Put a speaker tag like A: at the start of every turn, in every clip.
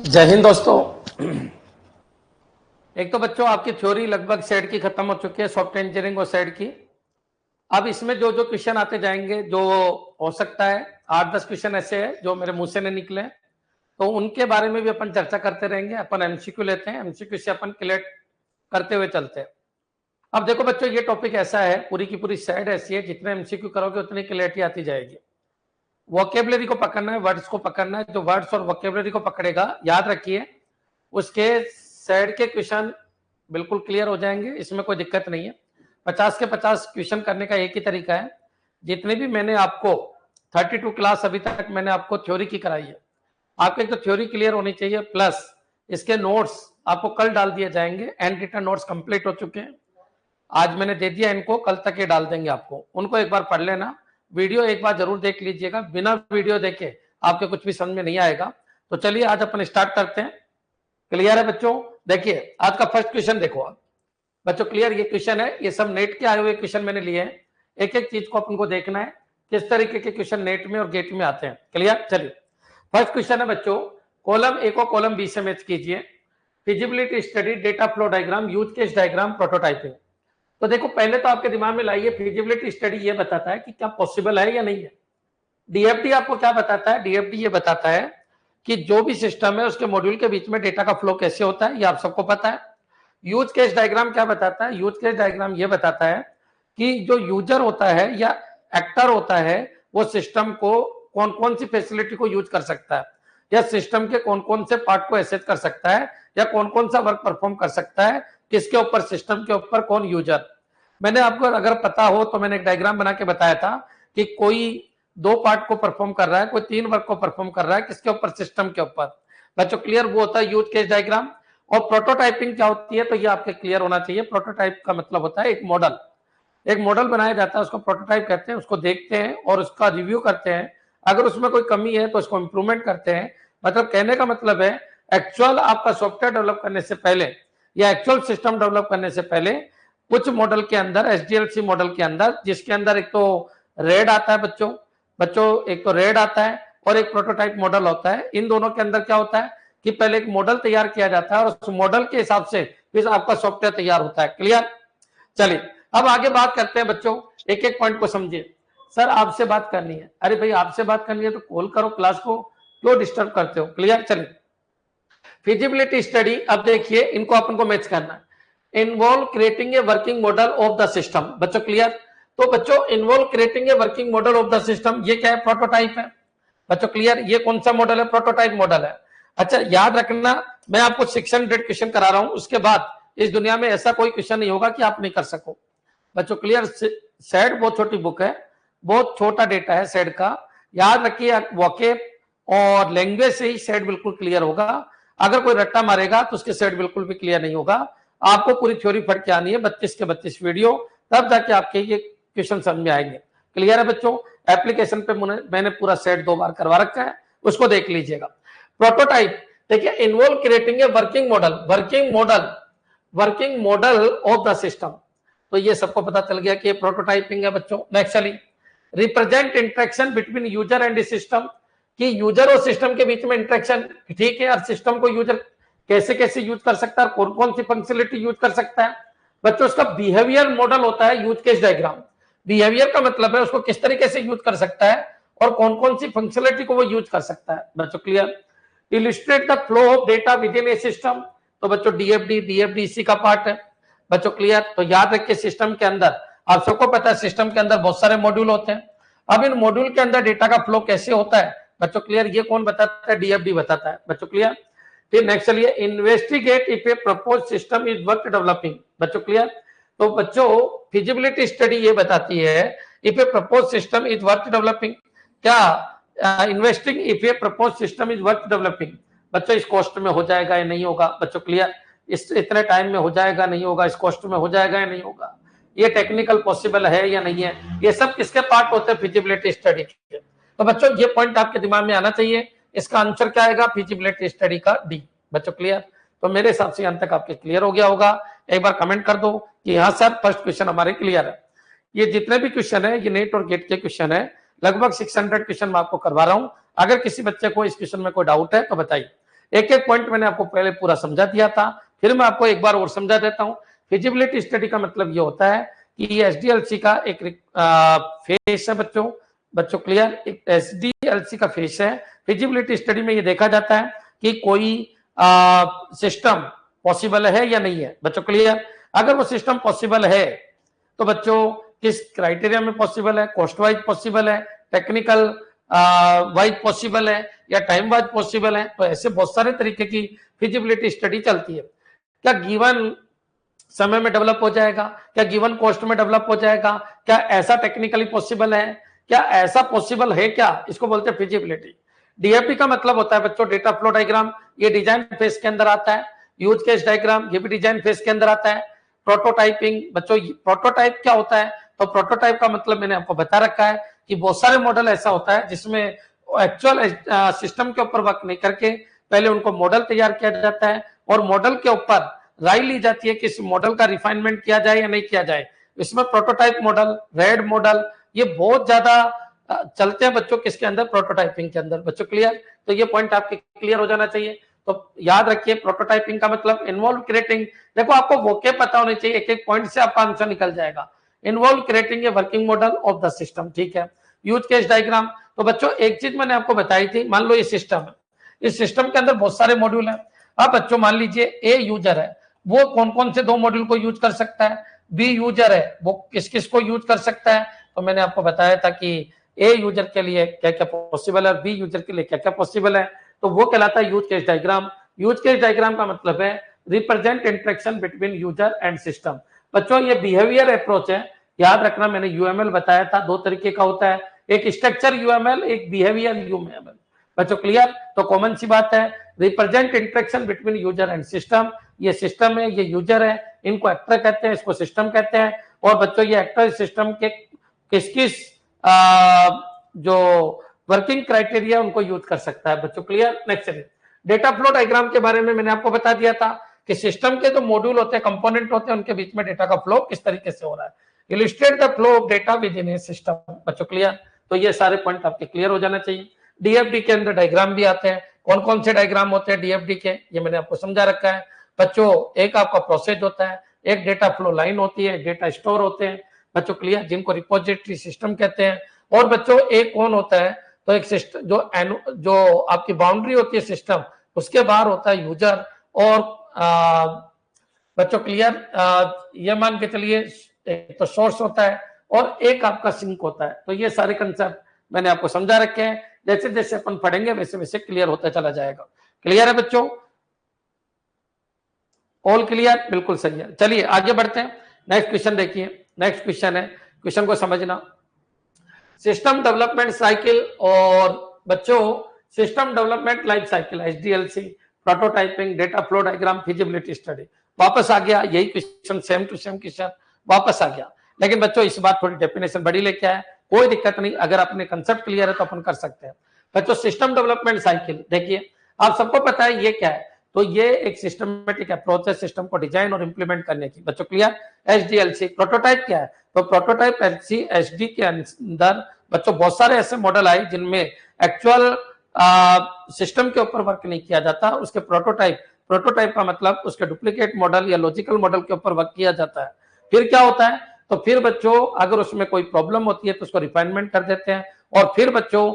A: जय हिंद दोस्तों। एक तो बच्चों आपकी थ्योरी लगभग सेट की खत्म हो चुकी है, सॉफ्टवेयर इंजीनियरिंग और सेट की। अब इसमें जो जो क्वेश्चन आते जाएंगे, जो हो सकता है 8-10 क्वेश्चन ऐसे हैं जो मेरे मुंह से नहीं निकले, तो उनके बारे में भी अपन चर्चा करते रहेंगे। अपन एमसीक्यू लेते हैं, एमसीक्यू से अपन क्लियर करते हुए चलते हैं। अब देखो बच्चों, ये टॉपिक ऐसा है, पूरी की पूरी सेट ऐसी है, जितने एमसीक्यू करोगे उतनी क्लियरिटी आती जाएगी। वोकेबलरी को पकड़ना है, वर्ड्स को पकड़ना है। जो वर्ड्स और वोकेबलरी को पकड़ेगा, याद रखिए, उसके सेट के क्वेश्चन बिल्कुल क्लियर हो जाएंगे, इसमें कोई दिक्कत नहीं है। 50 के 50 क्वेश्चन करने का एक ही तरीका है। जितने भी मैंने आपको 32 क्लास अभी तक मैंने आपको थ्योरी की कराई है, आपको एक तो थ्योरी क्लियर होनी चाहिए, प्लस इसके नोट्स आपको कल डाल दिए जाएंगे। एंड रिटन नोट्स कंप्लीट हो चुके हैं, आज मैंने दे दिया इनको, कल तक ये डाल देंगे आपको। उनको एक बार पढ़ लेना, वीडियो एक बार जरूर देख लीजिएगा, बिना वीडियो देखे आपके कुछ भी समझ में नहीं आएगा। तो चलिए आज अपन स्टार्ट करते हैं। क्लियर है बच्चों? देखिए आज का फर्स्ट क्वेश्चन देखो आप बच्चों, क्लियर ये क्वेश्चन है, ये सब नेट के आए हुए क्वेश्चन मैंने लिए हैं। एक एक चीज को अपन को देखना है, किस तरीके के क्वेश्चन नेट में और गेट में आते हैं। क्लियर? चलिए फर्स्ट क्वेश्चन है बच्चों, कॉलम ए को कॉलम बी से मैच कीजिए। Feasibility study, data flow diagram, use case diagram, prototyping. तो देखो पहले तो आपके दिमाग में लाइए, फिजिबिलिटी स्टडी ये बताता है कि क्या पॉसिबल है या नहीं है। डीएफडी आपको क्या बताता है? डीएफडी ये बताता है कि जो भी सिस्टम है उसके मॉड्यूल के बीच में डेटा का फ्लो कैसे होता है, ये आप सबको पता है। यूज केस डायग्राम क्या बताता है? यूज केस डायग्राम ये बताता है कि जो यूजर होता है या एक्टर होता है, वो सिस्टम को कौन कौन सी फैसिलिटी को यूज कर सकता है, या सिस्टम के कौन कौन से पार्ट को एक्सेस कर सकता है, या कौन कौन सा वर्क परफॉर्म कर सकता है, किसके ऊपर, सिस्टम के ऊपर, कौन यूजर। मैंने आपको अगर पता हो तो मैंने एक डायग्राम बना के बताया था कि कोई 2 पार्ट को परफॉर्म कर रहा है, कोई 3 वर्क को परफॉर्म कर रहा है, किसके ऊपर? सिस्टम के ऊपर। बच्चों क्लियर? वो होता है यूज केस डायग्राम। और प्रोटोटाइपिंग क्या होती है, तो ये आपके क्लियर होना चाहिए। प्रोटोटाइप का मतलब होता है एक मॉडल, एक मॉडल बनाया जाता है, उसको प्रोटोटाइप कहते हैं। उसको देखते हैं और उसका रिव्यू करते हैं, अगर उसमें कोई कमी है तो उसको इंप्रूवमेंट करते हैं। मतलब कहने का मतलब है, एक्चुअल आपका सॉफ्टवेयर डेवलप करने से पहले या एक्चुअल सिस्टम डेवलप करने से पहले कुछ मॉडल के अंदर, एसडीएलसी मॉडल के अंदर, जिसके अंदर एक तो रेड आता है बच्चों एक तो रेड आता है और एक प्रोटोटाइप मॉडल होता है। इन दोनों के अंदर क्या होता है कि पहले एक मॉडल तैयार किया जाता है और उस मॉडल के हिसाब से फिर आपका सॉफ्टवेयर तैयार होता है। क्लियर? चलिए अब आगे बात करते हैं बच्चों, एक एक पॉइंट को समझिए। सर आपसे बात करनी है, अरे भाई आपसे बात करनी है तो कॉल करो, क्लास को क्यों डिस्टर्ब करते हो। क्लियर? चलिए फिजिबिलिटी स्टडी, अब देखिए इनको अपन को मैच करना है। Involve creating a working model of the system. बच्चों क्लियर? तो बच्चों involve creating a working model of the system, ये क्या है? प्रोटोटाइप है। बच्चों क्लियर? ये कौन सा मॉडल है? प्रोटोटाइप मॉडल है। अच्छा याद रखना, मैं आपको 600 क्वेश्चन करा रहा हूं, उसके बाद इस दुनिया में ऐसा कोई क्वेश्चन नहीं होगा कि आप नहीं कर सको। बच्चों क्लियर? सेट बहुत छोटी बुक है, बहुत छोटा डेटा है सेट का। याद रखिए वोकेब और लैंग्वेज से ही सेट बिल्कुल क्लियर होगा। अगर कोई रट्टा मारेगा तो उसके सेट बिल्कुल भी क्लियर नहीं होगा। आपको पूरी थ्योरी पढ़ के आनी है, 32 के 32 वीडियो, तब जाके आपके ये क्वेश्चन समझ में आएंगे। क्लियर है बच्चों? एप्लीकेशन पे मैंने पूरा सेट 2 बार करवा रखा है, उसको देख लीजिएगा। प्रोटोटाइप देखिए, involve creating a working model, working model of the system. तो ये सबको पता चल गया कि ये प्रोटोटाइपिंग है बच्चों। नेक्स्ट चलिए, represent interaction between user and system, कि यूजर और सिस्टम के बीच में इंटरेक्शन, ठीक है, और सिस्टम को यूजर कैसे कैसे यूज कर सकता है, कौन कौन सी फंक्शनलिटी यूज कर सकता है। बच्चों उसका बिहेवियर मॉडल होता है यूज केस डायग्राम। बिहेवियर का मतलब है उसको किस तरीके से यूज कर सकता है और कौन कौन सी फंक्शनलिटी को वो यूज कर सकता है। बच्चों clear? Illustrate the flow of data with in A system, तो बच्चों डीएफडी इसी का पार्ट है। बच्चों क्लियर? तो याद रखिए सिस्टम के अंदर, आप सबको पता है सिस्टम के अंदर बहुत सारे मॉड्यूल होते हैं। अब इन मॉड्यूल के अंदर डेटा का फ्लो कैसे होता है, बच्चों क्लियर? ये कौन बताता है? डीएफडी बताता है। बच्चों क्लियर? फिर नेक्स्ट चलिए, investigate if a propose system is worth developing. बच्चों क्लियर? तो बच्चों फिजिबिलिटी स्टडी ये बताती है if a propose system is worth developing, क्या investing if a propose system is worth developing. बच्चों इस कॉस्ट में हो जाएगा या नहीं होगा। बच्चों क्लियर? इस इतने टाइम में हो जाएगा नहीं होगा, इस कॉस्ट में हो जाएगा या नहीं होगा, ये टेक्निकल पॉसिबल है या नहीं है। ये सब किसके पार्ट होते हैं? फिजिबिलिटी स्टडी के। तो बच्चों ये पॉइंट आपके दिमाग में आना चाहिए। इसका आंसर क्या आएगा? फिजिबिलिटी स्टडी का डी। बच्चों क्लियर? तो मेरे हिसाब से यहां तक आपके क्लियर हो गया होगा। एक बार कमेंट कर दो कि यहां सर फर्स्ट क्वेश्चन हमारे क्लियर है। ये जितने भी क्वेश्चन है ये नेट और गेट के क्वेश्चन है, लगभग 600 क्वेश्चन मैं आपको करवा रहा हूं। अगर किसी बच्चे को इस क्वेश्चन में कोई डाउट है तो बताइए। एक एक पॉइंट मैंने आपको पहले पूरा समझा दिया था, फिर मैं आपको एक बार और समझा देता हूं। फिजिबिलिटी स्टडी का मतलब ये होता है कि ये एसडीएलसी का एक फेस है बच्चों क्लियर, एक एसडीएलसी का फेस है। फिजिबिलिटी स्टडी में ये देखा जाता है कि कोई सिस्टम पॉसिबल है या नहीं है बच्चों क्लियर। अगर वो सिस्टम पॉसिबल है तो बच्चों किस क्राइटेरिया में पॉसिबल है, कॉस्ट वाइज पॉसिबल है, टेक्निकल वाइज पॉसिबल है या टाइम वाइज पॉसिबल है। तो ऐसे बहुत सारे तरीके की फिजिबिलिटी स्टडी चलती है। क्या गिवन समय में डेवलप हो जाएगा, क्या गिवन कॉस्ट में डेवलप हो जाएगा, क्या ऐसा टेक्निकली पॉसिबल है, क्या ऐसा पॉसिबल है क्या, इसको बोलते हैं फिजिबिलिटी। डीएफडी का मतलब होता है बच्चों डेटा फ्लो डायग्राम, ये डिजाइन फेज के अंदर आता है। यूज केस डायग्राम, ये भी डिजाइन फेज के अंदर आता है। प्रोटोटाइपिंग बच्चों, प्रोटोटाइप क्या होता है, तो प्रोटोटाइप का मतलब मैंने आपको बता रखा है कि बहुत सारे मॉडल ऐसा होता है जिसमें एक्चुअल सिस्टम के ऊपर वर्क नहीं करके पहले उनको मॉडल तैयार किया जाता है और मॉडल के ऊपर राय ली जाती है कि इस मॉडल का रिफाइनमेंट किया जाए या नहीं किया जाए। इसमें प्रोटोटाइप मॉडल, रेड मॉडल, ये बहुत ज्यादा चलते हैं बच्चों किसके अंदर, प्रोटोटाइपिंग के अंदर बच्चों क्लियर। तो ये पॉइंट आपके क्लियर हो जाना चाहिए। तो याद रखिए प्रोटोटाइपिंग का मतलब इन्वॉल्व क्रिएटिंग, देखो आपको वोके पता होने चाहिए, एक एक पॉइंट से आपका आंसर निकल जाएगा। Involve creating a working model of the system, ठीक है। यूज केस डायग्राम, तो बच्चों एक चीज मैंने आपको बताई थी, मान लो ये सिस्टम है, इस सिस्टम के अंदर बहुत सारे मॉड्यूल हैं। अब बच्चों मान लीजिए ए यूजर है, वो कौन कौन से दो मॉड्यूल को यूज कर सकता है, बी यूजर है वो किस किस को यूज कर सकता है। तो मैंने आपको बताया था कि ए यूजर के लिए क्या क्या पॉसिबल है और बी यूजर के लिए क्या क्या पॉसिबल है, तो वो कहलाता है use case diagram. Use case diagram का मतलब है represent interaction between user and system. बच्चों ये बिहेवियर अप्रोच है, याद रखना मैंने यूएमएल बताया था, दो तरीके का होता है, एक स्ट्रक्चर यूएमएल, एक बिहेवियर यूएमएल बच्चों क्लियर। तो कॉमन सी बात है, represent interaction between user and system, ये सिस्टम है ये यूजर है, इनको एक्टर कहते हैं, इसको सिस्टम कहते हैं। और बच्चों ये एक्टर सिस्टम के किस किस जो वर्किंग क्राइटेरिया उनको यूज कर सकता है बच्चों clear. Next data flow diagram के बारे में मैंने आपको बता दिया था कि सिस्टम के जो मॉड्यूल होते हैं, कंपोनेंट होते हैं, उनके बीच में डेटा का फ्लो किस तरीके से हो रहा है। Illustrate the flow of data with in A system बच्चों क्लियर। तो ये सारे पॉइंट आपके क्लियर हो जाना चाहिए। डीएफडी के अंदर डायग्राम भी आते हैं, कौन कौन से डायग्राम होते हैं डीएफडी के, ये मैंने आपको समझा रखा है बच्चों। एक आपका प्रोसेस होता है, एक डेटा फ्लो लाइन होती है, डेटा स्टोर होते हैं बच्चों क्लियर, जिनको रिपोजिटरी सिस्टम कहते हैं। और बच्चों एक कौन होता है, तो एक सिस्टम जो आपकी बाउंड्री होती है सिस्टम, उसके बाहर होता है यूजर। और बच्चों क्लियर ये मान के चलिए एक तो सोर्स होता है और एक आपका सिंक होता है। तो ये सारे कंसेप्ट मैंने आपको समझा रखे हैं, जैसे जैसे अपन पढ़ेंगे वैसे वैसे क्लियर होता चला जाएगा। क्लियर है बच्चों, ऑल क्लियर, बिल्कुल सही है। चलिए आगे बढ़ते हैं, नेक्स्ट क्वेश्चन देखिए। नेक्स्ट क्वेश्चन है, क्वेश्चन को समझना, सिस्टम डेवलपमेंट साइकिल। और बच्चों system development life cycle, SDLC, prototyping, data flow diagram, feasibility study, वापस आ गया यही question, same to same question वापस आ गया। लेकिन बच्चों इस बार थोड़ी डेफिनेशन बड़ी लेके आए, कोई दिक्कत नहीं, अगर अपने कंसेप्ट क्लियर है तो अपन कर सकते हैं। बच्चों सिस्टम डेवलपमेंट साइकिल देखिए, आप सबको पता है ये क्या है, तो ये एक सिस्टमेटिक अप्रोच है सिस्टम को डिजाइन और इंप्लीमेंट करने की बच्चों क्लियर। एसडीएलसी प्रोटोटाइप क्या है, तो प्रोटोटाइप एसडी के अंदर बच्चों बहुत सारे ऐसे मॉडल आए जिनमें एक्चुअल सिस्टम के ऊपर वर्क नहीं किया जाता, उसके प्रोटोटाइप का मतलब उसके डुप्लीकेट मॉडल या लॉजिकल मॉडल के ऊपर वर्क किया जाता है। फिर क्या होता है, तो फिर बच्चों अगर उसमें कोई प्रॉब्लम होती है तो उसको रिफाइनमेंट कर देते हैं और फिर बच्चों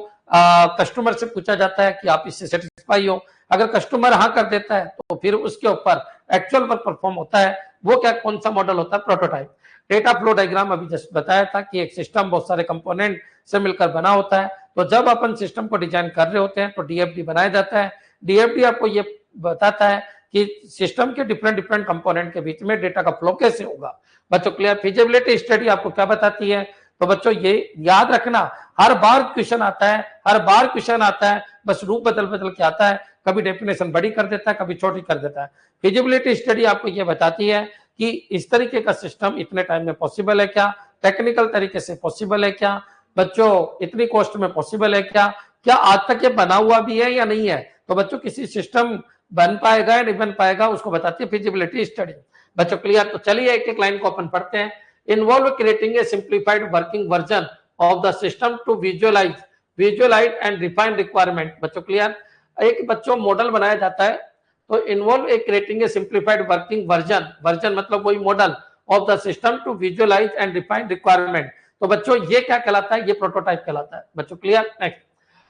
A: कस्टमर से पूछा जाता है कि आप इससे सेटिस्फाई हो। अगर कस्टमर हाँ कर देता है तो फिर उसके ऊपर एक्चुअल वर्क परफॉर्म होता है, वो क्या कौन सा मॉडल होता है, प्रोटोटाइप। डेटा फ्लो डायग्राम अभी जस्ट बताया था कि एक सिस्टम बहुत सारे कंपोनेंट से मिलकर बना होता है, तो जब अपन सिस्टम को डिजाइन कर रहे होते हैं तो डीएफडी बनाया जाता है। डीएफडी आपको ये बताता है कि सिस्टम के डिफरेंट कंपोनेंट के बीच में डेटा का फ्लो कैसे होगा बच्चों क्लियर। फिजिबिलिटी स्टडी आपको क्या बताती है, तो बच्चों ये याद रखना, हर बार क्वेश्चन आता है, बस रूप बदल के आता है, कभी डेफिनेशन बड़ी कर देता है, कभी छोटी कर देता है। फिजिबिलिटी स्टडी आपको ये बताती है कि इस तरीके का सिस्टम इतने टाइम में पॉसिबल है क्या, टेक्निकल तरीके से पॉसिबल है क्या बच्चों, इतनी कॉस्ट में पॉसिबल है क्या, क्या आज तक ये बना हुआ भी है या नहीं है। तो बच्चों किसी सिस्टम बन पाएगा या नहीं बन पाएगा उसको बताती है फिजिबिलिटी स्टडी बच्चों क्लियर। तो चलिए एक एक लाइन को अपन पढ़ते हैं। Involve creating a simplified working version of the system to visualize and refine requirement बच्चों क्लियर। एक बच्चों मॉडल बनाया जाता है, तो involve a creating a simplified working version मतलब वही model of the system to visualize and define requirement. तो बच्चों ये क्या कहलाता है, ये प्रोटोटाइप कहलाता है बच्चों, clear. Next,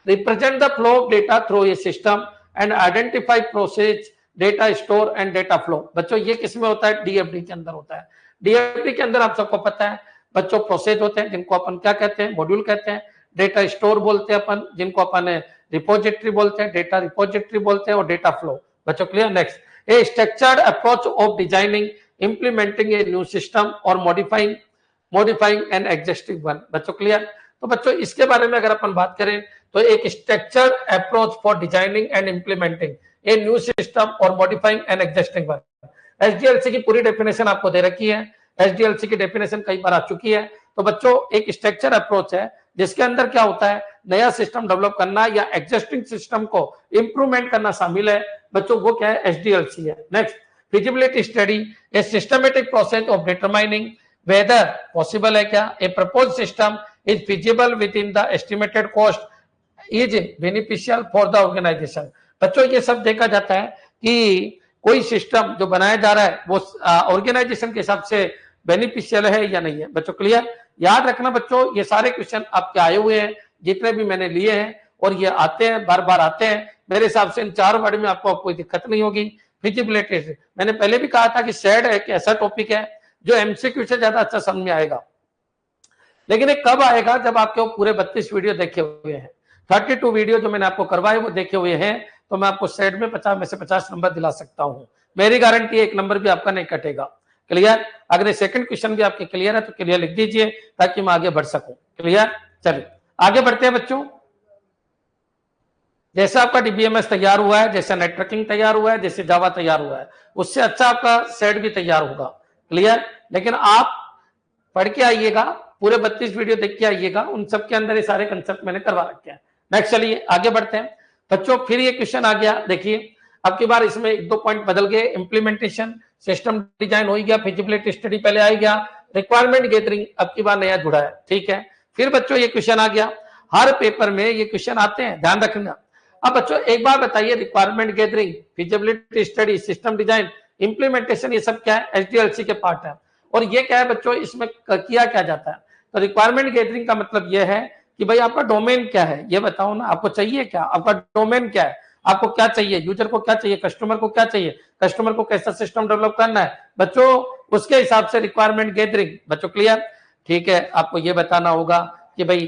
A: represent the flow of data through a system and identify process data store and data flow. बच्चों ये किसमें होता है, डीएफडी के अंदर होता है। डीएफडी के अंदर आप सबको पता है बच्चों प्रोसेस होते हैं जिनको अपन क्या कहते हैं, मॉड्यूल कहते हैं। डेटा स्टोर बोलते हैं अपन, जिनको अपन रिपोजिटरी बोलते हैं, डेटा रिपोजिटरी बोलते हैं, और डेटा फ्लो बच्चों, clear. Next, A structured approach of designing implementing a new system or modifying an existing one बच्चों, क्लियर। तो बच्चों इसके बारे में अगर अपन बात करें तो एक structured approach for designing and implementing a new system or modifying an existing one. SDLC की पूरी डेफिनेशन आपको दे रखी है, एसडीएलसी की डेफिनेशन कई बार आ चुकी है। तो बच्चों एक स्ट्रक्चर अप्रोच है जिसके अंदर क्या होता है, नया सिस्टम डेवलप करना या एग्जिस्टिंग सिस्टम को इंप्रूवमेंट करना शामिल है बच्चों, वो क्या है, एसडीएलसी है। Next, feasibility study, a systematic process of determining whether possible है क्या a propose system is feasible within the estimated cost is beneficial for the organisation. बच्चों ये सब देखा जाता है कि कोई सिस्टम जो बनाया जा रहा है वो ऑर्गेनाइजेशन के हिसाब से बेनिफिशियल है या नहीं है बच्चों, क्लियर। याद रखना बच्चों ये सारे क्वेश्चन आपके आए हुए हैं, जितने भी मैंने लिए हैं, और ये आते हैं, बार बार आते हैं। मेरे हिसाब से इन 4 वर्ड में आपको कोई दिक्कत नहीं होगी। फिजिबिलिटी, मैंने पहले भी कहा था कि सेड एक ऐसा टॉपिक है जो एमसीक्यू से ज्यादा अच्छा समझ में आएगा, लेकिन ये कब आएगा, जब आपके वो पूरे 32 वीडियो देखे हुए हैं, 32 वीडियो जो मैंने आपको करवाए वो देखे हुए हैं, तो मैं आपको सेट में 50 में से 50 नंबर दिला सकता हूं। मेरी गारंटी है 1 नंबर भी आपका नहीं कटेगा, क्लियर। अगर सेकंड क्वेश्चन भी आपके क्लियर है तो क्लियर लिख दीजिए ताकि मैं आगे बढ़ सकूं, क्लियर। चलिए आगे बढ़ते हैं बच्चों। जैसे आपका डीबीएमएस तैयार हुआ है, जैसे नेटवर्किंग तैयार हुआ है, जैसे जावा तैयार हुआ है, उससे अच्छा आपका सेट भी तैयार होगा, क्लियर। लेकिन आप पढ़ के आइएगा, पूरे 32 वीडियो देख के आइएगा, उन सब के अंदर ये सारे कंसेप्ट मैंने करवा रखे हैं। नेक्स्ट चलिए आगे बढ़ते हैं बच्चों। फिर ये क्वेश्चन आ गया, देखिए अब की बार इसमें 1-2 पॉइंट बदल गए। इंप्लीमेंटेशन, सिस्टम डिजाइन हो गया, फिजिबिलिटी स्टडी पहले आ गया, रिक्वायरमेंट गैदरिंग अब की बार नया जुड़ा है, ठीक है। फिर बच्चों ये क्वेश्चन आ गया, हर पेपर में ये क्वेश्चन आते हैं, ध्यान रखना। अब बच्चों एक बार बताइए, requirement gathering, feasibility study, system design, implementation, ये सब क्या है, एसडीएलसी के पार्ट है। और ये क्या है बच्चों, इसमें किया क्या जाता है। तो रिक्वायरमेंट गैदरिंग का मतलब ये है कि भाई आपका डोमेन क्या है, ये बताओ ना, आपको चाहिए क्या, आपका डोमेन क्या है, आपको क्या चाहिए, यूजर को क्या चाहिए, कस्टमर को क्या चाहिए, कस्टमर को कैसा सिस्टम डेवलप करना है बच्चों, उसके हिसाब से रिक्वायरमेंट गैदरिंग बच्चों, क्लियर। ठीक है, आपको ये बताना होगा कि भाई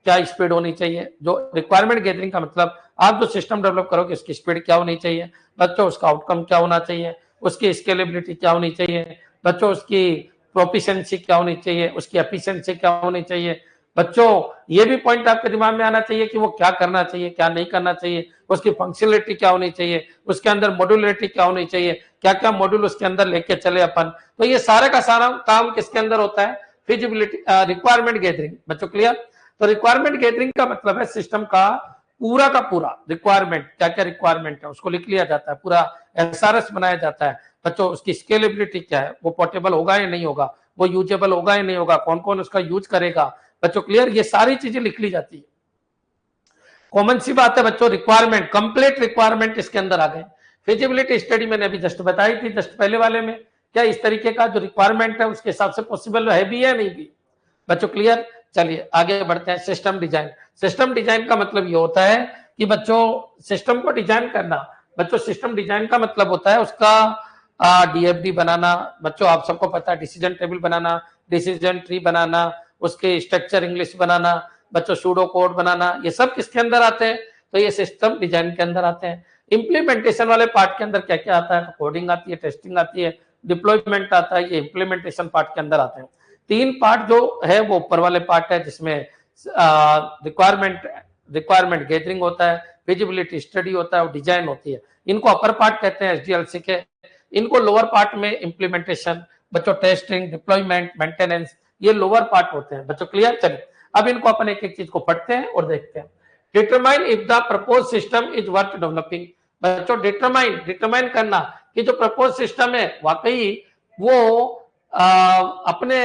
A: क्या स्पीड होनी चाहिए। जो रिक्वायरमेंट गैदरिंग का मतलब, आप जो सिस्टम डेवलप करोगे उसकी स्पीड क्या होनी चाहिए बच्चों, उसका आउटकम क्या होना चाहिए, उसकी स्केलेबिलिटी क्या होनी चाहिए बच्चों, उसकी प्रोफिशिएंसी क्या होनी चाहिए, उसकी एफिशिएंसी क्या होनी चाहिए बच्चों। ये भी पॉइंट आपके दिमाग में आना चाहिए कि वो क्या करना चाहिए, क्या नहीं करना चाहिए, उसकी फंक्शनलिटी क्या होनी चाहिए, उसके अंदर मॉड्यूलरिटी क्या होनी चाहिए, क्या क्या मॉड्यूल उसके अंदर लेके चले अपन। तो ये सारे का सारा काम किसके अंदर होता है, फिजिबिलिटी, रिक्वायरमेंट गैदरिंग बच्चों, क्लियर। तो रिक्वायरमेंट गैदरिंग का मतलब है सिस्टम का पूरा रिक्वायरमेंट, क्या क्या रिक्वायरमेंट है उसको लिख लिया जाता है, पूरा एसआरएस बनाया जाता है बच्चों। उसकी स्केलेबिलिटी क्या है, वो पोर्टेबल होगा या नहीं होगा, वो यूजेबल होगा या नहीं होगा, कौन कौन उसका यूज करेगा बच्चों, क्लियर। ये सारी चीजें लिख ली जाती है। कॉमन सी बात है बच्चों, रिक्वायरमेंट, कंप्लीट रिक्वायरमेंट इसके अंदर आ गए। फिजिबिलिटी स्टडी मैंने अभी जस्ट बताई थी, जस्ट पहले वाले में, क्या इस तरीके का जो रिक्वायरमेंट है उसके हिसाब से पॉसिबल है भी या नहीं भी बच्चों, क्लियर। चलिए आगे बढ़ते हैं। सिस्टम डिजाइन, सिस्टम डिजाइन का मतलब ये होता है कि बच्चों सिस्टम को डिजाइन करना बच्चों। सिस्टम डिजाइन का मतलब होता है उसका डीएफडी बनाना बच्चों, आप सबको पता है, डिसीजन टेबल बनाना, डिसीजन ट्री बनाना, उसके स्ट्रक्चर इंग्लिश बनाना बच्चों, सूडो कोड बनाना, ये सब किसके अंदर आते हैं, तो ये सिस्टम डिजाइन के अंदर आते हैं। इंप्लीमेंटेशन वाले पार्ट के अंदर क्या क्या आता है, कोडिंग आती है, टेस्टिंग आती है, डिप्लॉयमेंट आता है, ये इंप्लीमेंटेशन पार्ट के अंदर आते हैं। 3 पार्ट जो है वो ऊपर वाले पार्ट है, जिसमें रिक्वायरमेंट गैदरिंग होता है, फिजिबिलिटी स्टडी होता है और डिजाइन होती है। इनको अपर पार्ट कहते हैं एसडीएलसी के। इनको लोअर पार्ट में इंप्लीमेंटेशन बच्चों, टेस्टिंग, डिप्लॉयमेंट, मेंटेनेंस, ये लोअर पार्ट होते हैं बच्चों, क्लियर। चलिए अब इनको अपन एक एक चीज को पढ़ते हैं और देखते हैं। Determine if the propose system is worth developing बच्चों। डिटरमाइन करना कि जो प्रपोज सिस्टम है वाकई वो अपने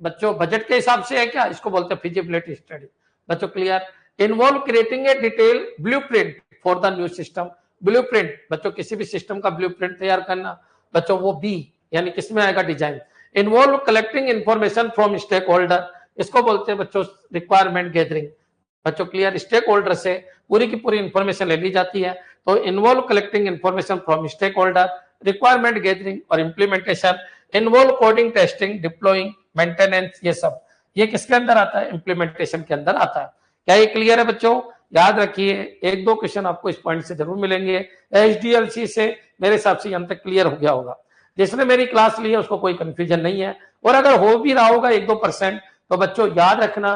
A: बच्चों बजट के हिसाब से है क्या, इसको बोलते हैं फिजिबिलिटी स्टडी बच्चों, clear. Involve creating A detail blueprint for the new system. Blueprint बच्चों किसी भी सिस्टम का ब्लूप्रिंट तैयार करना, बच्चों वो बी यानी किसमें आएगा, design. Involve collecting information from stakeholder, इसको बोलते हैं बच्चों रिक्वायरमेंट गैदरिंग। बच्चों क्लियर, स्टेक होल्डर से पूरी की पूरी इंफॉर्मेशन ले ली जाती है। तो involve collecting information from stakeholder, requirement gathering और implementation, involve coding, testing, deploying, maintenance, ये सब ये किसके अंदर आता है, इंप्लीमेंटेशन के अंदर आता है। क्या ये क्लियर है बच्चों? याद रखिए, एक दो क्वेश्चन आपको इस पॉइंट से जरूर मिलेंगे। एचडीएलसी से मेरे हिसाब से यहाँ तक क्लियर हो गया होगा। जिसने मेरी क्लास ली है उसको कोई कंफ्यूजन नहीं है, और अगर हो भी रहा होगा 1-2% तो बच्चों याद रखना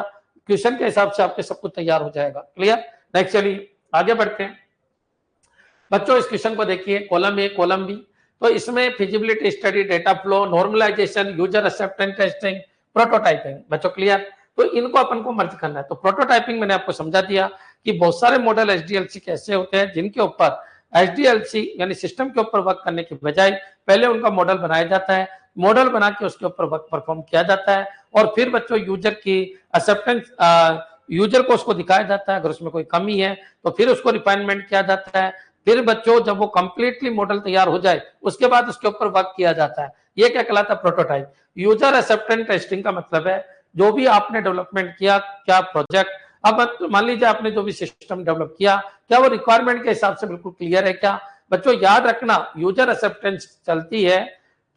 A: क्वेश्चन के हिसाब से आपके सब कुछ तैयार हो जाएगा। क्लियर? नेक्स्ट चलिए आगे बढ़ते हैं बच्चों। इस क्वेश्चन को देखिए, कॉलम ए कॉलम बी। तो इसमें feasibility study, data flow, normalization, user acceptance testing, prototyping. बच्चों क्लियर? तो इनको अपन को मर्ज करना है। तो प्रोटोटाइपिंग मैंने आपको समझा दिया कि बहुत सारे मॉडल एचडीएलसी कैसे होते हैं, जिनके ऊपर एचडीएलसी यानी सिस्टम के ऊपर वर्क करने की बजाय पहले उनका मॉडल बनाया जाता है, मॉडल बना के उसके ऊपर वर्क परफॉर्म किया जाता है, और फिर बच्चों यूजर की एक्सेप्टेंस, यूजर को उसको दिखाया जाता है। अगर उसमें कोई कमी है तो फिर उसको रिफाइनमेंट किया जाता है। फिर बच्चों जब वो कंप्लीटली मॉडल तैयार हो जाए उसके बाद उसके ऊपर वर्क किया जाता है। ये क्या कहलाता है, प्रोटोटाइप। यूजर एक्सेप्टेंस टेस्टिंग का मतलब है जो भी आपने डेवलपमेंट किया, क्या प्रोजेक्ट, अब मान लीजिए आपने जो भी सिस्टम डेवलप किया, क्या वो रिक्वायरमेंट के हिसाब से बिल्कुल क्लियर है क्या। बच्चों याद रखना, यूजर एक्सेप्टेंस चलती है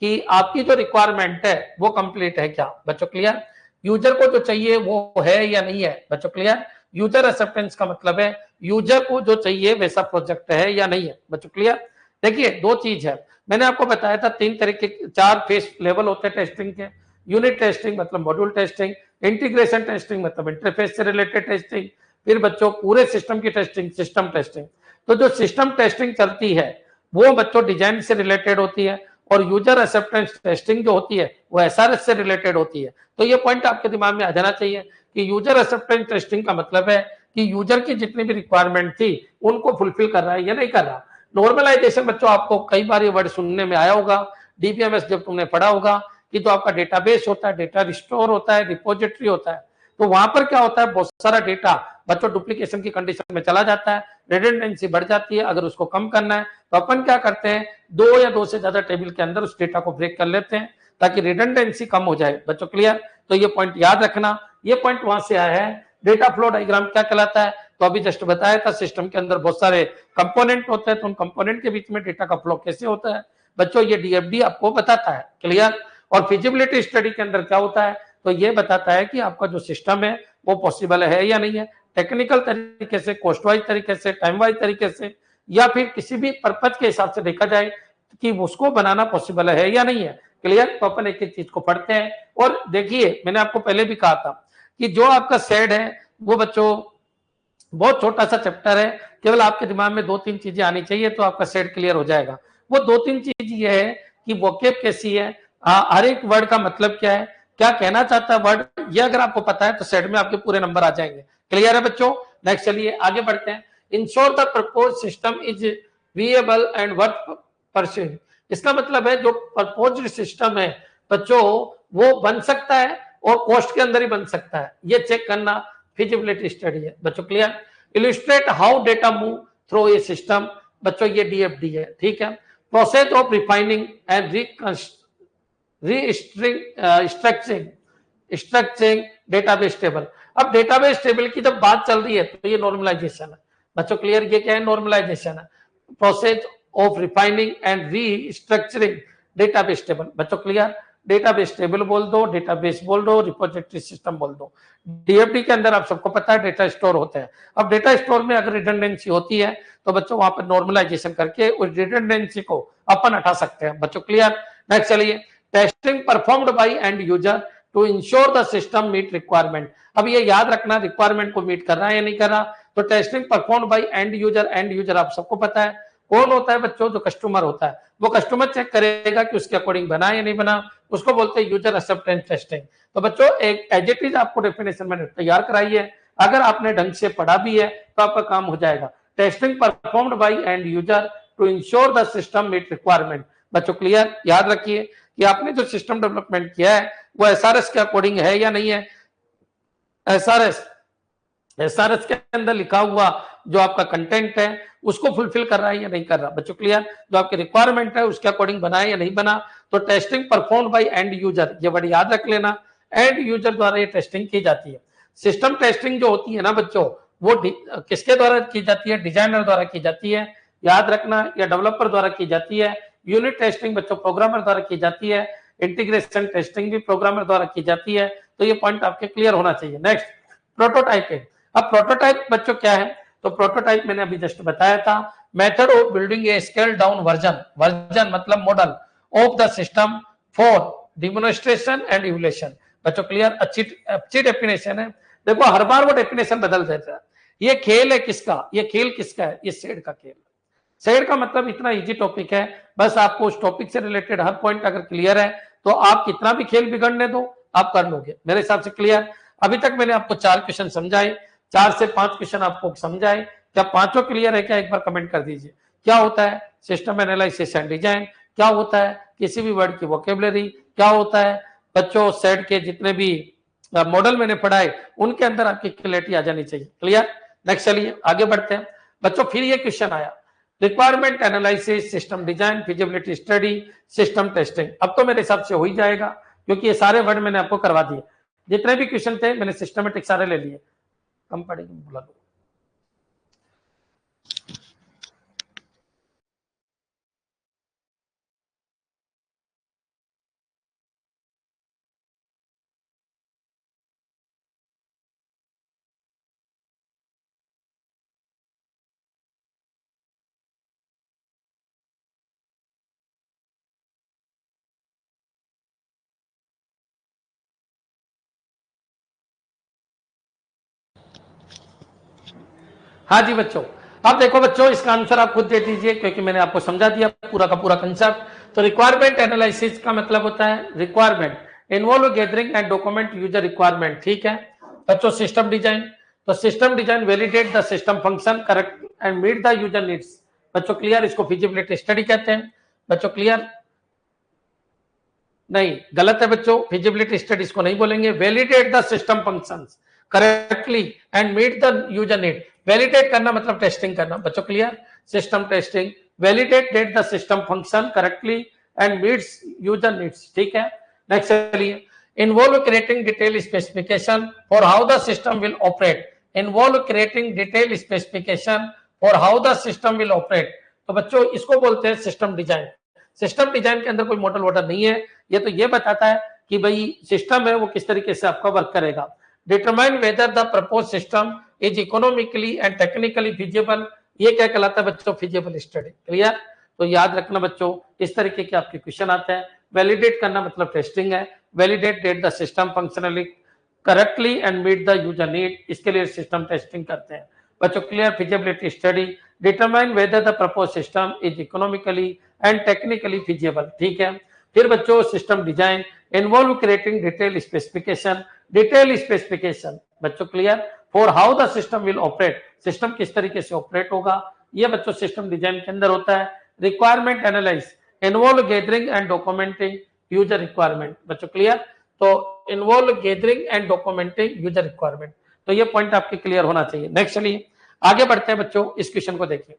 A: कि आपकी जो रिक्वायरमेंट है वो कंप्लीट है क्या। बच्चों क्लियर? यूजर को जो चाहिए वो है या नहीं है। बच्चों क्लियर? यूजर एक्सेप्टेंस का मतलब है यूजर को जो चाहिए वैसा प्रोजेक्ट है या नहीं है। बच्चों क्लियर? देखिए दो चीज है, मैंने आपको बताया था 3 तरीके 4 फेस लेवल होते हैं टेस्टिंग के। यूनिट टेस्टिंग मतलब मॉड्यूल टेस्टिंग, इंटीग्रेशन टेस्टिंग मतलब इंटरफेस से रिलेटेड टेस्टिंग, फिर बच्चों पूरे सिस्टम की टेस्टिंग, सिस्टम टेस्टिंग। तो जो सिस्टम टेस्टिंग चलती है वो बच्चों डिजाइन से रिलेटेड होती है, और यूजर एक्सेप्टेंस टेस्टिंग जो होती है वो एसआरएस से रिलेटेड होती है। तो ये पॉइंट आपके दिमाग में आ जाना चाहिए कि यूजर एक्सेप्टेंस टेस्टिंग का मतलब है कि यूजर की जितनी भी रिक्वायरमेंट थी उनको फुलफिल कर रहा है या नहीं कर रहा। नॉर्मलाइजेशन बच्चों आपको कई बार ये वर्ड सुनने में आया होगा, डीबीएमएस जब तुमने पढ़ा होगा कि जो आपका डेटाबेस होता है, डेटा रिस्टोर होता है, रिपोजिटरी होता है, तो वहां पर क्या होता है, बहुत सारा डेटा बच्चों डुप्लीकेशन की कंडीशन में चला जाता है, रिडंडेंसी बढ़ जाती है। अगर उसको कम करना है तो अपन क्या करते हैं, 2 या 2 से ज्यादा टेबल के अंदर उस डेटा को ब्रेक कर लेते हैं ताकि रिडंडेंसी कम हो जाए। बच्चों क्लियर? तो ये पॉइंट याद रखना, ये पॉइंट वहां से आया है। डेटा फ्लो डायग्राम क्या कहलाता है, तो अभी जस्ट बताया था, सिस्टम के अंदर बहुत सारे कंपोनेंट होते हैं, तो उन कंपोनेंट के बीच में डेटा का फ्लो कैसे होता है बच्चों, ये डीएफडी आपको बताता है। क्लियर? और फिजिबिलिटी स्टडी के अंदर क्या होता है, तो ये बताता है कि आपका जो सिस्टम है वो पॉसिबल है या नहीं है, टेक्निकल तरीके से, कॉस्ट वाइज तरीके से, टाइम वाइज तरीके से, या फिर किसी भी पर्पज के हिसाब से देखा जाए कि उसको बनाना पॉसिबल है या नहीं है। क्लियर? तो अपन एक एक चीज को पढ़ते हैं। और देखिए मैंने आपको पहले भी कहा था कि जो आपका सेड है वो बच्चों बहुत छोटा सा चैप्टर है, केवल आपके दिमाग में 2-3 चीजें आनी चाहिए तो आपका सेट क्लियर हो जाएगा। वो 2-3 चीज ये है कि वोकेब कैसी है, हर एक वर्ड का मतलब क्या है, क्या कहना चाहता है वर्ड, ये अगर आपको पता है तो सेट में आपके पूरे नंबर आ जाएंगे। क्लियर है बच्चों? नेक्स्ट चलिए आगे बढ़ते हैं। Ensure the propose system is viable and worth pursuing. इसका मतलब है जो प्रपोज्ड सिस्टम है बच्चों वो बन सकता है और कॉस्ट के अंदर ही बन सकता है, ये चेक करना फिजिबिलिटी स्टडी है। बच्चों clear? Illustrate how data move through a system, बच्चों ये डीएफडी है। ठीक है? Process of refining and structuring database table. अब डेटाबेस टेबल की जब बात चल रही है तो ये नॉर्मलाइजेशन है। बच्चों क्लियर? ये क्या है, नॉर्मलाइजेशन है, process of refining and restructuring database table. बच्चों क्लियर? डेटाबेस टेबल बोल दो, डेटाबेस बोल दो, रिपोजिटरी सिस्टम बोल दो। डीएफडी के अंदर आप सबको पता है डेटा स्टोर होते हैं। अब डेटा स्टोर में अगर रिडंडेंसी होती है तो बच्चों वहां पर नॉर्मलाइजेशन करके उस रिडंडेंसी को अपन हटा सकते हैं। बच्चों क्लियर? नेक्स्ट चलिए, testing performed by end user to ensure the system meet requirement. अब ये याद रखना, रिक्वायरमेंट को मीट कर रहा है या नहीं कर रहा। तो testing performed by end user आप सबको पता है कौन होता है बच्चों, जो कस्टमर होता है वो कस्टमर चेक करेगा कि उसके अकॉर्डिंग बना या नहीं बना, उसको बोलते हैं यूजर एक्सेप्टेंस टेस्टिंग। तो बच्चों एक एज इट इज आपको डेफिनेशन मैंने तैयार कराई है, अगर आपने ढंग से पढ़ा भी है तो आपका काम हो जाएगा। Testing performed by end user to ensure the system meet requirement. बच्चों क्लियर? याद रखिए कि आपने जो सिस्टम डेवलपमेंट किया है वो एसआरएस के अकॉर्डिंग है या नहीं है। एसआरएस एसआरएस के अंदर लिखा हुआ जो आपका कंटेंट है उसको फुलफिल कर रहा है या नहीं कर रहा। बच्चों क्लियर? जो आपकी रिक्वायरमेंट है उसके अकॉर्डिंग बना या नहीं बना। तो testing perform by end user, ये वर्ड याद रख लेना, एंड यूजर द्वारा ये टेस्टिंग की जाती है। सिस्टम टेस्टिंग जो होती है ना बच्चों, वो किसके द्वारा की जाती है? डिजाइनर द्वारा की जाती है, याद रखना, या डेवलपर द्वारा की जाती है। यूनिट टेस्टिंग बच्चों प्रोग्रामर द्वारा की जाती है, इंटीग्रेशन टेस्टिंग भी प्रोग्रामर द्वारा की जाती है। तो ये पॉइंट आपके क्लियर होना चाहिए। Next, prototyping. अब प्रोटोटाइप बच्चों क्या है? तो प्रोटोटाइप मैंने अभी जस्ट बताया था, method of building a scale down version, version मतलब model of the system for demonstration and evolution. बच्चों क्लियर? अच्छी डेफिनेशन है। देखो हर बार वो डेफिनेशन बदल देता है। ये खेल है किसका? ये खेल किसका है? ये सेड का खेल। सेड का मतलब इतना इजी टॉपिक है, बस आपको उस टॉपिक से रिलेटेड हर पॉइंट अगर क्लियर है तो आप कितना भी खेल बिगड़ने दो आप कर लोगे, मेरे हिसाब से क्लियर। अभी तक मैंने आपको 4 क्वेश्चन समझाए, 4 से 5 क्वेश्चन आपको समझाए। क्या पांचों क्लियर है क्या? एक बार कमेंट कर दीजिए। क्या होता है सिस्टम एनालिसिस एंड डिजाइन, क्या होता है किसी भी वर्ड की वोकेबलरी, क्या होता है बच्चों सेट के जितने भी मॉडल मैंने पढ़ाए उनके अंदर आपकी क्लैरिटी आ जानी चाहिए। क्लियर? नेक्स्ट चलिए आगे बढ़ते हैं बच्चों। फिर ये क्वेश्चन आया, requirement analysis, system design, feasibility study, system testing. अब तो मेरे हिसाब से हो ही जाएगा क्योंकि ये सारे वर्ड मैंने आपको करवा दिए। जितने भी क्वेश्चन थे मैंने सिस्टमेटिक सारे ले लिए। कम पड़ेगी बुला लो। हाँ जी बच्चों, अब देखो बच्चों इसका आंसर आप खुद दे दीजिए क्योंकि मैंने आपको समझा दिया पूरा का पूरा कंसेप्ट। तो रिक्वायरमेंट एनालिसिस का मतलब होता है requirement involve gathering and document user requirement. ठीक है बच्चों। सिस्टम डिजाइन, तो system design validate the system function correct and meet the user needs. बच्चों क्लियर? इसको फिजिबिलिटी स्टडी कहते हैं। बच्चों क्लियर? नहीं, गलत है बच्चों, फिजिबिलिटी स्टडीज को नहीं बोलेंगे। Validate the system functions correctly and meet the user need. Validate करना मतलब टेस्टिंग करना। बच्चों clear? System testing, validate the system function correctly and meets user needs. ठीक है नेक्स्ट चलिए, involve creating detail specification for how the system will operate. Involve creating detail specification for how the system will operate. तो बच्चों इसको बोलते हैं system design. System design के अंदर कोई मॉडल वॉडल नहीं है, ये तो ये बताता है कि भाई सिस्टम है वो किस तरीके से आपका वर्क करेगा। Determine whether the propose system is economically and technically feasible, ये क्या कहलाता है बच्चों? Feasible study. क्लियर? तो याद रखना बच्चों इस तरीके के आपके क्वेश्चन आते हैं। वैलिडेट करना मतलब टेस्टिंग है, validate that the system functionally correctly and meet the user need, इसके लिए सिस्टम टेस्टिंग करते हैं बच्चों। Clear? Feasibility study, determine whether the propose system is economically and technically feasible. ठीक है। फिर बच्चों system design involve creating detail specification, detail specification बच्चों clear for how the system will operate, system किस तरीके से ऑपरेट होगा, ये बच्चों सिस्टम डिजाइन के अंदर होता है। Requirement analyse involve gathering and documenting user requirement. बच्चों क्लियर? तो involve gathering and documenting user requirement. तो ये पॉइंट आपके क्लियर होना चाहिए। नेक्स्ट चलिए आगे बढ़ते हैं बच्चों, इस क्वेश्चन को देखिए।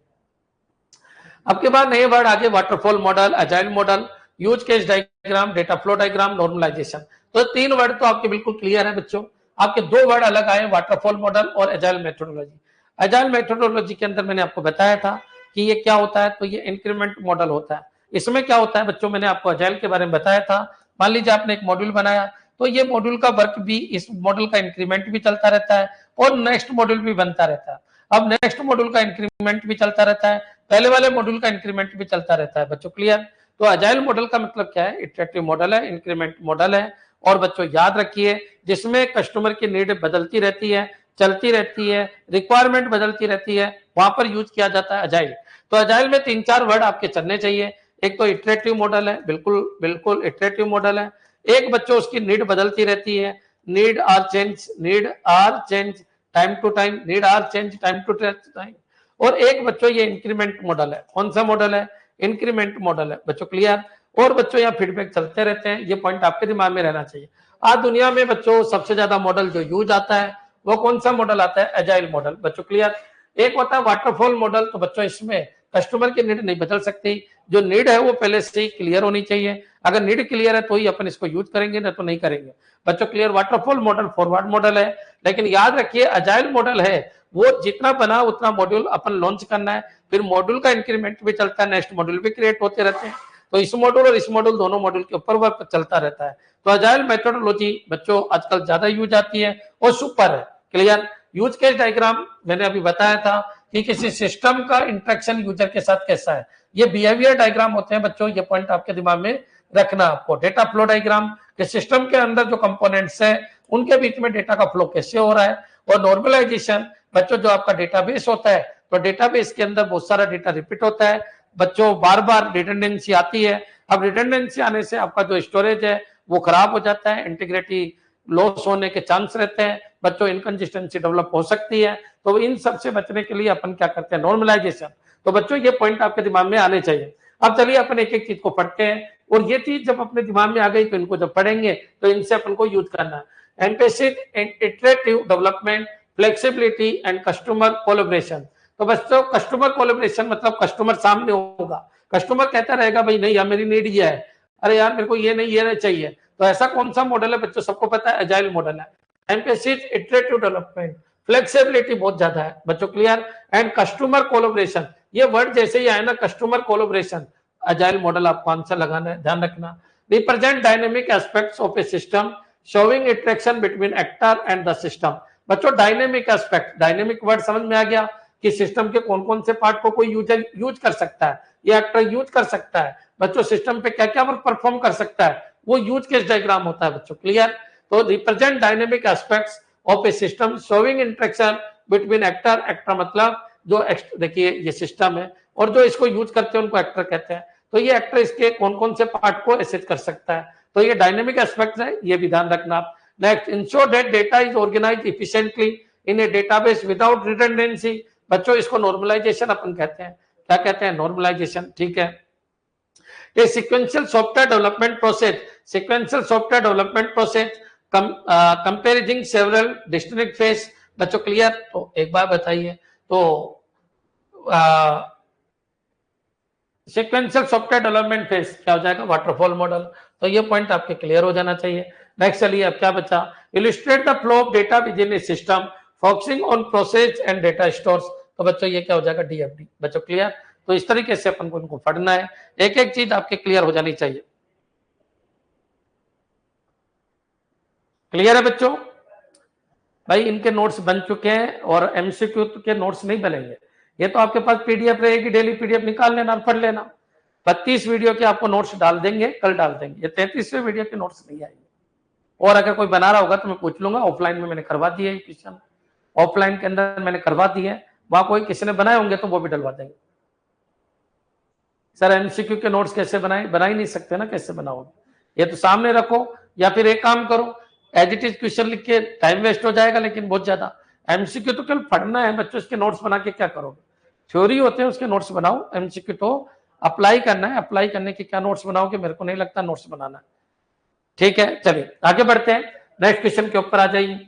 A: अब के बाद नए वर्ड आगे, waterfall model, agile model, use case diagram, data flow diagram, normalization. तो 3 वर्ड तो आपके बिल्कुल क्लियर है बच्चों। आपके 2 वर्ड अलग आए, वाटरफॉल मॉडल और अजाइल मेथोडोलॉजी। अजाइल मेथोडोलॉजी के अंदर मैंने आपको बताया था कि ये क्या होता है, तो ये इंक्रीमेंट मॉडल होता है। इसमें क्या होता है बच्चों, मैंने आपको अजाइल के बारे में बताया था। मान लीजिए आपने एक मॉड्यूल बनाया, तो ये मॉड्यूल का वर्क भी, इस मॉड्यूल का इंक्रीमेंट भी चलता रहता है और नेक्स्ट मॉड्यूल भी बनता रहता है। अब नेक्स्ट मॉड्यूल का इंक्रीमेंट भी चलता रहता है, पहले वाले मॉड्यूल का इंक्रीमेंट भी चलता रहता है बच्चों। क्लियर? तो अजाइल मॉडल का मतलब क्या है? इटरेटिव मॉडल है, इंक्रीमेंट मॉडल है। और बच्चों याद रखिए जिसमें कस्टमर की नीड बदलती रहती है, चलती रहती है, रिक्वायरमेंट बदलती रहती है, वहां पर यूज किया जाता है अजाइल। तो अजाइल में 3-4 वर्ड आपके चलने चाहिए। एक तो इटरेटिव मॉडल है, बिल्कुल बिल्कुल इटरेटिव मॉडल है। एक बच्चों उसकी नीड बदलती रहती है, need are change time to time, need are change time to time. और एक बच्चों ये इंक्रीमेंट मॉडल है। कौन सा मॉडल है? इंक्रीमेंट मॉडल है बच्चों। क्लियर? और बच्चों यहाँ फीडबैक चलते रहते हैं, ये पॉइंट आपके दिमाग में रहना चाहिए। आज दुनिया में बच्चों सबसे ज्यादा मॉडल जो यूज आता है वो कौन सा मॉडल आता है? Agile model. बच्चों क्लियर? एक होता है वाटरफॉल मॉडल। तो बच्चों इसमें कस्टमर की नीड नहीं बदल सकती, जो नीड है वो पहले से ही क्लियर होनी चाहिए। अगर नीड क्लियर है तो ही अपन इसको यूज करेंगे, ना तो नहीं करेंगे। बच्चों clear? Waterfall model forward model है, लेकिन याद रखिए अजाइल मॉडल है वो जितना बना उतना मॉड्यूल अपन लॉन्च करना है, फिर मॉड्यूल का इंक्रीमेंट भी चलता है, नेक्स्ट मॉड्यूल भी क्रिएट होते रहते हैं। तो इस मॉड्यूल और इस मॉड्यूल दोनों मॉड्यूल के ऊपर वर्क चलता रहता है। तो अजाइल मेथोडोलॉजी बच्चों आजकल ज्यादा यूज आती है और सुपर है। क्लियर? यूज केस डायग्राम मैंने अभी बताया था कि किसी सिस्टम का इंटरेक्शन यूजर के साथ कैसा है, ये बिहेवियर डायग्राम होते हैं बच्चों। ये पॉइंट आपके दिमाग में रखना आपको। डेटा फ्लो डायग्राम के सिस्टम के अंदर जो कंपोनेंट्स है उनके बीच में डेटा का फ्लो कैसे हो रहा है। और नॉर्मलाइजेशन बच्चों जो आपका डेटाबेस होता है, तो डेटाबेस के अंदर बहुत सारा डेटा रिपीट होता है बच्चों, बार बार रिडंडेंसी आती है। अब रिडंडेंसी आने से आपका जो स्टोरेज है वो खराब हो जाता है, इंटीग्रिटी लॉस होने के चांस रहते हैं बच्चों, इनकंसिस्टेंसी डेवलप हो सकती है। तो इन सब से बचने के लिए अपन क्या करते हैं? नॉर्मलाइजेशन। तो बच्चों ये पॉइंट आपके दिमाग में आने चाहिए। अब चलिए अपन एक एक चीज को पढ़ते हैं, और ये चीज जब अपने दिमाग में आ गई तो इनको जब पढ़ेंगे तो इनसे अपन को यूज करना है। एम्पेसिव and iterative development, flexibility and customer collaboration. तो बच्चों कस्टमर कोलैबोरेशन मतलब कस्टमर सामने होगा, कस्टमर कहता रहेगा भाई नहीं यार मेरी नीड ये है, अरे यार मेरे को ये नहीं ये नहीं चाहिए। तो ऐसा कौन सा मॉडल है बच्चों? सबको पता है एजाइल मॉडल है। एम्पेसिव इटरेटिव डेवलपमेंट, फ्लेक्सिबिलिटी बहुत ज्यादा है बच्चों। क्लियर? एंड कस्टमर कोलैबोरेशन, ये वर्ड जैसे ही आए ना कस्टमर कोलैबोरेशन, अजाइल मॉडल आपको आंसर लगाना है, ध्यान रखना। Represent dynamic aspects of a system, showing interaction between actor and the system. बच्चों डायनेमिक एस्पेक्ट, डायनेमिक वर्ड समझ में आ गया कि सिस्टम के कौन कौन से पार्ट को कोई यूजर यूज कर सकता है, ये एक्टर यूज कर सकता है बच्चों, सिस्टम पे क्या क्या वर्क परफॉर्म कर सकता है, वो यूज केस डायग्राम होता है बच्चों। क्लियर? तो represent dynamic aspects of a system showing interaction between actor, actor मतलब जो देखिए ये सिस्टम है और जो इसको यूज करते हैं उनको एक्टर कहते हैं। तो ये एक्टर इसके कौन कौन से पार्ट को एसेस कर सकता है, तो ये डायनेमिक एस्पेक्ट्स है, ये भी ध्यान रखना आप। Next, ensure that data is organized efficiently in a database without redundancy. बच्चों इसको नॉर्मलाइजेशन अपन कहते हैं। क्या कहते हैं? नॉर्मलाइजेशन। ठीक है। ये sequential software development process, sequential software development process कंपेरिजिंग several distinct phase. बच्चों क्लियर? तो एक बार बताइए, तो सीक्वेंशियल सॉफ्टवेयर डेवलपमेंट फेज क्या हो जाएगा? Waterfall model. तो ये पॉइंट आपके क्लियर हो जाना चाहिए। नेक्स्ट चलिए अब क्या बचा? Illustrate the flow of data with in A system focusing on process and data stores. तो बच्चों ये क्या हो जाएगा? डीएफडी। बच्चों क्लियर? तो इस तरीके से अपन को इनको पढ़ना है, एक एक चीज आपके क्लियर हो जानी चाहिए। क्लियर है बच्चों? भाई इनके नोट्स बन चुके हैं और एमसीक्यू के नोट्स नहीं बनेंगे, ये तो आपके पास पीडीएफ रहेगी, डेली पीडीएफ निकाल लेना और पढ़ लेना। 32 वीडियो के आपको नोट्स डाल देंगे, कल डाल देंगे। ये 33वें वीडियो के नोट्स नहीं आएंगे। और अगर कोई बना रहा होगा तो मैं पूछ लूंगा, ऑफलाइन में मैंने करवा दिया है क्वेश्चन, ऑफलाइन के अंदर मैंने करवा दिए है, वहां कोई किसी ने बनाए होंगे तो वो भी डलवा देंगे। सर एमसीक्यू के नोट्स कैसे बनाए? बना ही नहीं सकते ना, कैसे बनाओगे? ये तो सामने रखो, या फिर एक काम करो एज इट इज क्वेश्चन लिख के, टाइम वेस्ट हो जाएगा लेकिन बहुत ज्यादा। एमसीक्यू तो केवल पढ़ना है बच्चों, इसके नोट्स बना के क्या करोगे? थ्योरी होते हैं उसके नोट्स बनाओ, एमसीक्यू तो अप्लाई करना है, अप्लाई करने के क्या नोट्स बनाओगे? मेरे को नहीं लगता नोट्स बनाना है। ठीक है, चलिए आगे बढ़ते हैं, नेक्स्ट क्वेश्चन के ऊपर आ जाइए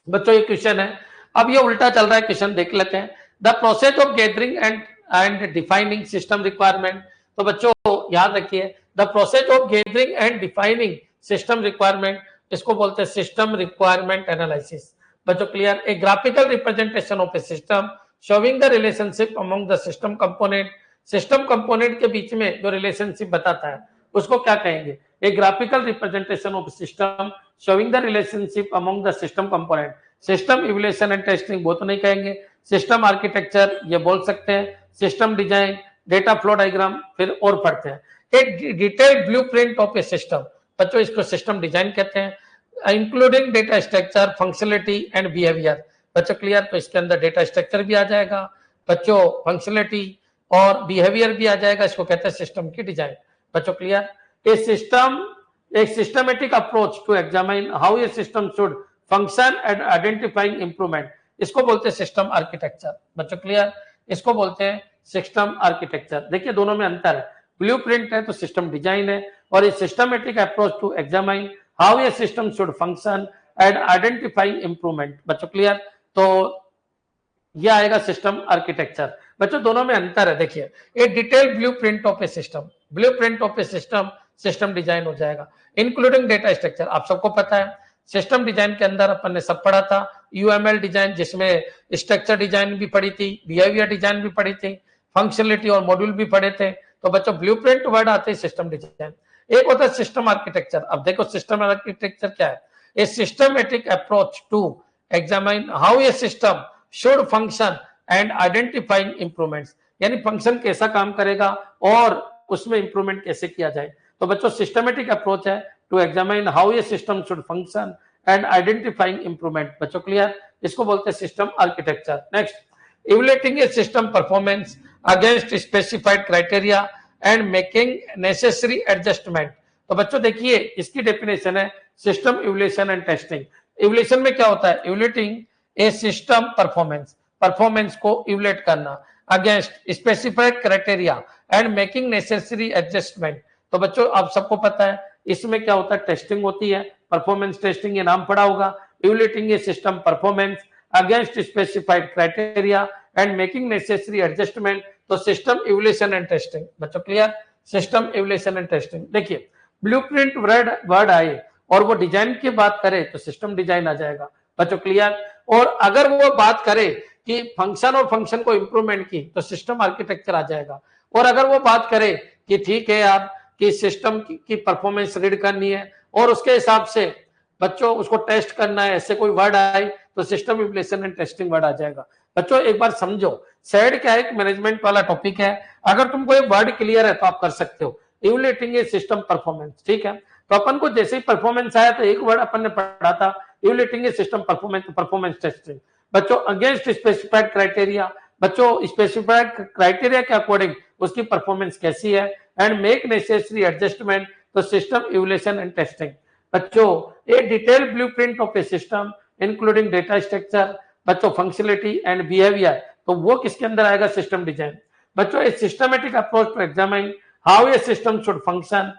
A: बच्चों। ये क्वेश्चन है, अब ये उल्टा चल रहा है, क्वेश्चन देख लेते हैं। The process of gathering and defining system requirement. तो बच्चों याद रखिए, the process of gathering and defining system requirement, इसको बोलते हैं सिस्टम रिक्वायरमेंट एनालिसिस। बच्चों clear? A graphical representation of a system showing the relationship among the system component. System component के बीच में जो रिलेशनशिप बताता है उसको क्या कहेंगे? A graphical representation of system showing the relationship among the system component. System evaluation and testing वो तो नहीं कहेंगे, सिस्टम आर्किटेक्चर ये बोल सकते हैं, system design, data flow diagram, फिर और पढ़ते हैं एक detailed blueprint of a system. बच्चों इसको सिस्टम डिजाइन कहते हैं, including data structure, functionality and behaviour. बच्चों क्लियर? तो इसके अंदर डेटा स्ट्रक्चर भी आ जाएगा बच्चों, फंक्शनलिटी और बिहेवियर भी आ जाएगा, इसको कहते हैं सिस्टम की डिजाइन। बच्चों क्लियर? ए सिस्टम, एक systematic approach to examine how a system should function and identifying improvement, इसको बोलते हैं सिस्टम आर्किटेक्चर। बच्चों क्लियर? इसको बोलते हैं सिस्टम आर्किटेक्चर। देखिए दोनों में अंतर है, ब्लूप्रिंट है तो सिस्टम डिजाइन है, और ये systematic approach to examine how a system should function and identifying improvement. बच्चों क्लियर? तो ये आएगा सिस्टम आर्किटेक्चर। बच्चों दोनों में अंतर है, देखिए ए detail blueprint of a system, blueprint of a system, system design हो जाएगा इंक्लूडिंग डेटा स्ट्रक्चर। आप सबको पता है सिस्टम डिजाइन के अंदर अपन ने सब पढ़ा था, यूएमएल डिजाइन जिसमें स्ट्रक्चर डिजाइन भी पढ़ी थी, बिहेवियर डिजाइन भी पढ़ी थी, फंक्शनलिटी और मॉड्यूल भी पढ़े थे। तो बच्चों ब्लूप्रिंट वर्ड आते हैं सिस्टम डिजाइन। एक होता है सिस्टम आर्किटेक्चर। अब देखो सिस्टम आर्किटेक्चर क्या है, a systematic approach to examine how a system should function and identifying improvements, यानी फंक्शन कैसा काम करेगा और उसमें इंप्रूवमेंट कैसे किया जाए। तो बच्चों सिस्टमेटिक अप्रोच है to examine how a system should function and identifying improvement. बच्चों क्लियर? इसको बोलते हैं system architecture. Next, evaluating a system performance against specified criteria and making necessary adjustment. तो बच्चों देखिए इसकी डेफिनेशन है system evaluation and testing. Evaluation में क्या होता है, evaluating a system performance, performance को इवैल्यूएट करना against specified criteria and making necessary adjustment. तो बच्चों आप सबको पता है इसमें क्या होता है, टेस्टिंग होती है, परफॉर्मेंस टेस्टिंग, ये नाम पड़ा होगा। Evaluating a system performance against specified criteria and making necessary adjustment, तो सिस्टम इवैल्यूएशन एंड टेस्टिंग। बच्चों clear? System evaluation and testing. देखिए ब्लूप्रिंट वर्ड आए और वो डिजाइन की बात करे तो सिस्टम डिजाइन आ जाएगा। बच्चों क्लियर? और अगर वो बात करे कि फंक्शन और फंक्शन को इंप्रूवमेंट की तो सिस्टम आर्किटेक्चर आ जाएगा। और अगर वो बात करे कि ठीक है यार कि सिस्टम की परफॉर्मेंस रीड करनी है और उसके हिसाब से बच्चों उसको टेस्ट करना है, ऐसे कोई वर्ड आए तो system evaluation and testing word आ जाएगा। बच्चों एक बार समझो, सेड क्या है, एक मैनेजमेंट वाला टॉपिक है। अगर तुमको एक वर्ड क्लियर है तो आप कर सकते हो, इवैल्यूएटिंग ए सिस्टम परफॉर्मेंस। ठीक है, तो अपन को जैसे ही परफॉर्मेंस आया तो एक वर्ड अपन ने पढ़ा था, evaluating a system performance, performance testing. बच्चों अगेंस्ट स्पेसिफाइड क्राइटेरिया, बच्चों स्पेसिफाइड क्राइटेरिया के अकॉर्डिंग उसकी परफॉर्मेंस कैसी है एंड मेक नेसेसरी एडजस्टमेंट, तो सिस्टम इवैल्यूएशन एंड टेस्टिंग। बच्चों a detail blueprint of a system including data structure, बच्चों फंक्शनलिटी एंड बिहेवियर, तो वो किसके अंदर आएगा, सिस्टम डिजाइन। बच्चों a systematic approach to examine how a system should function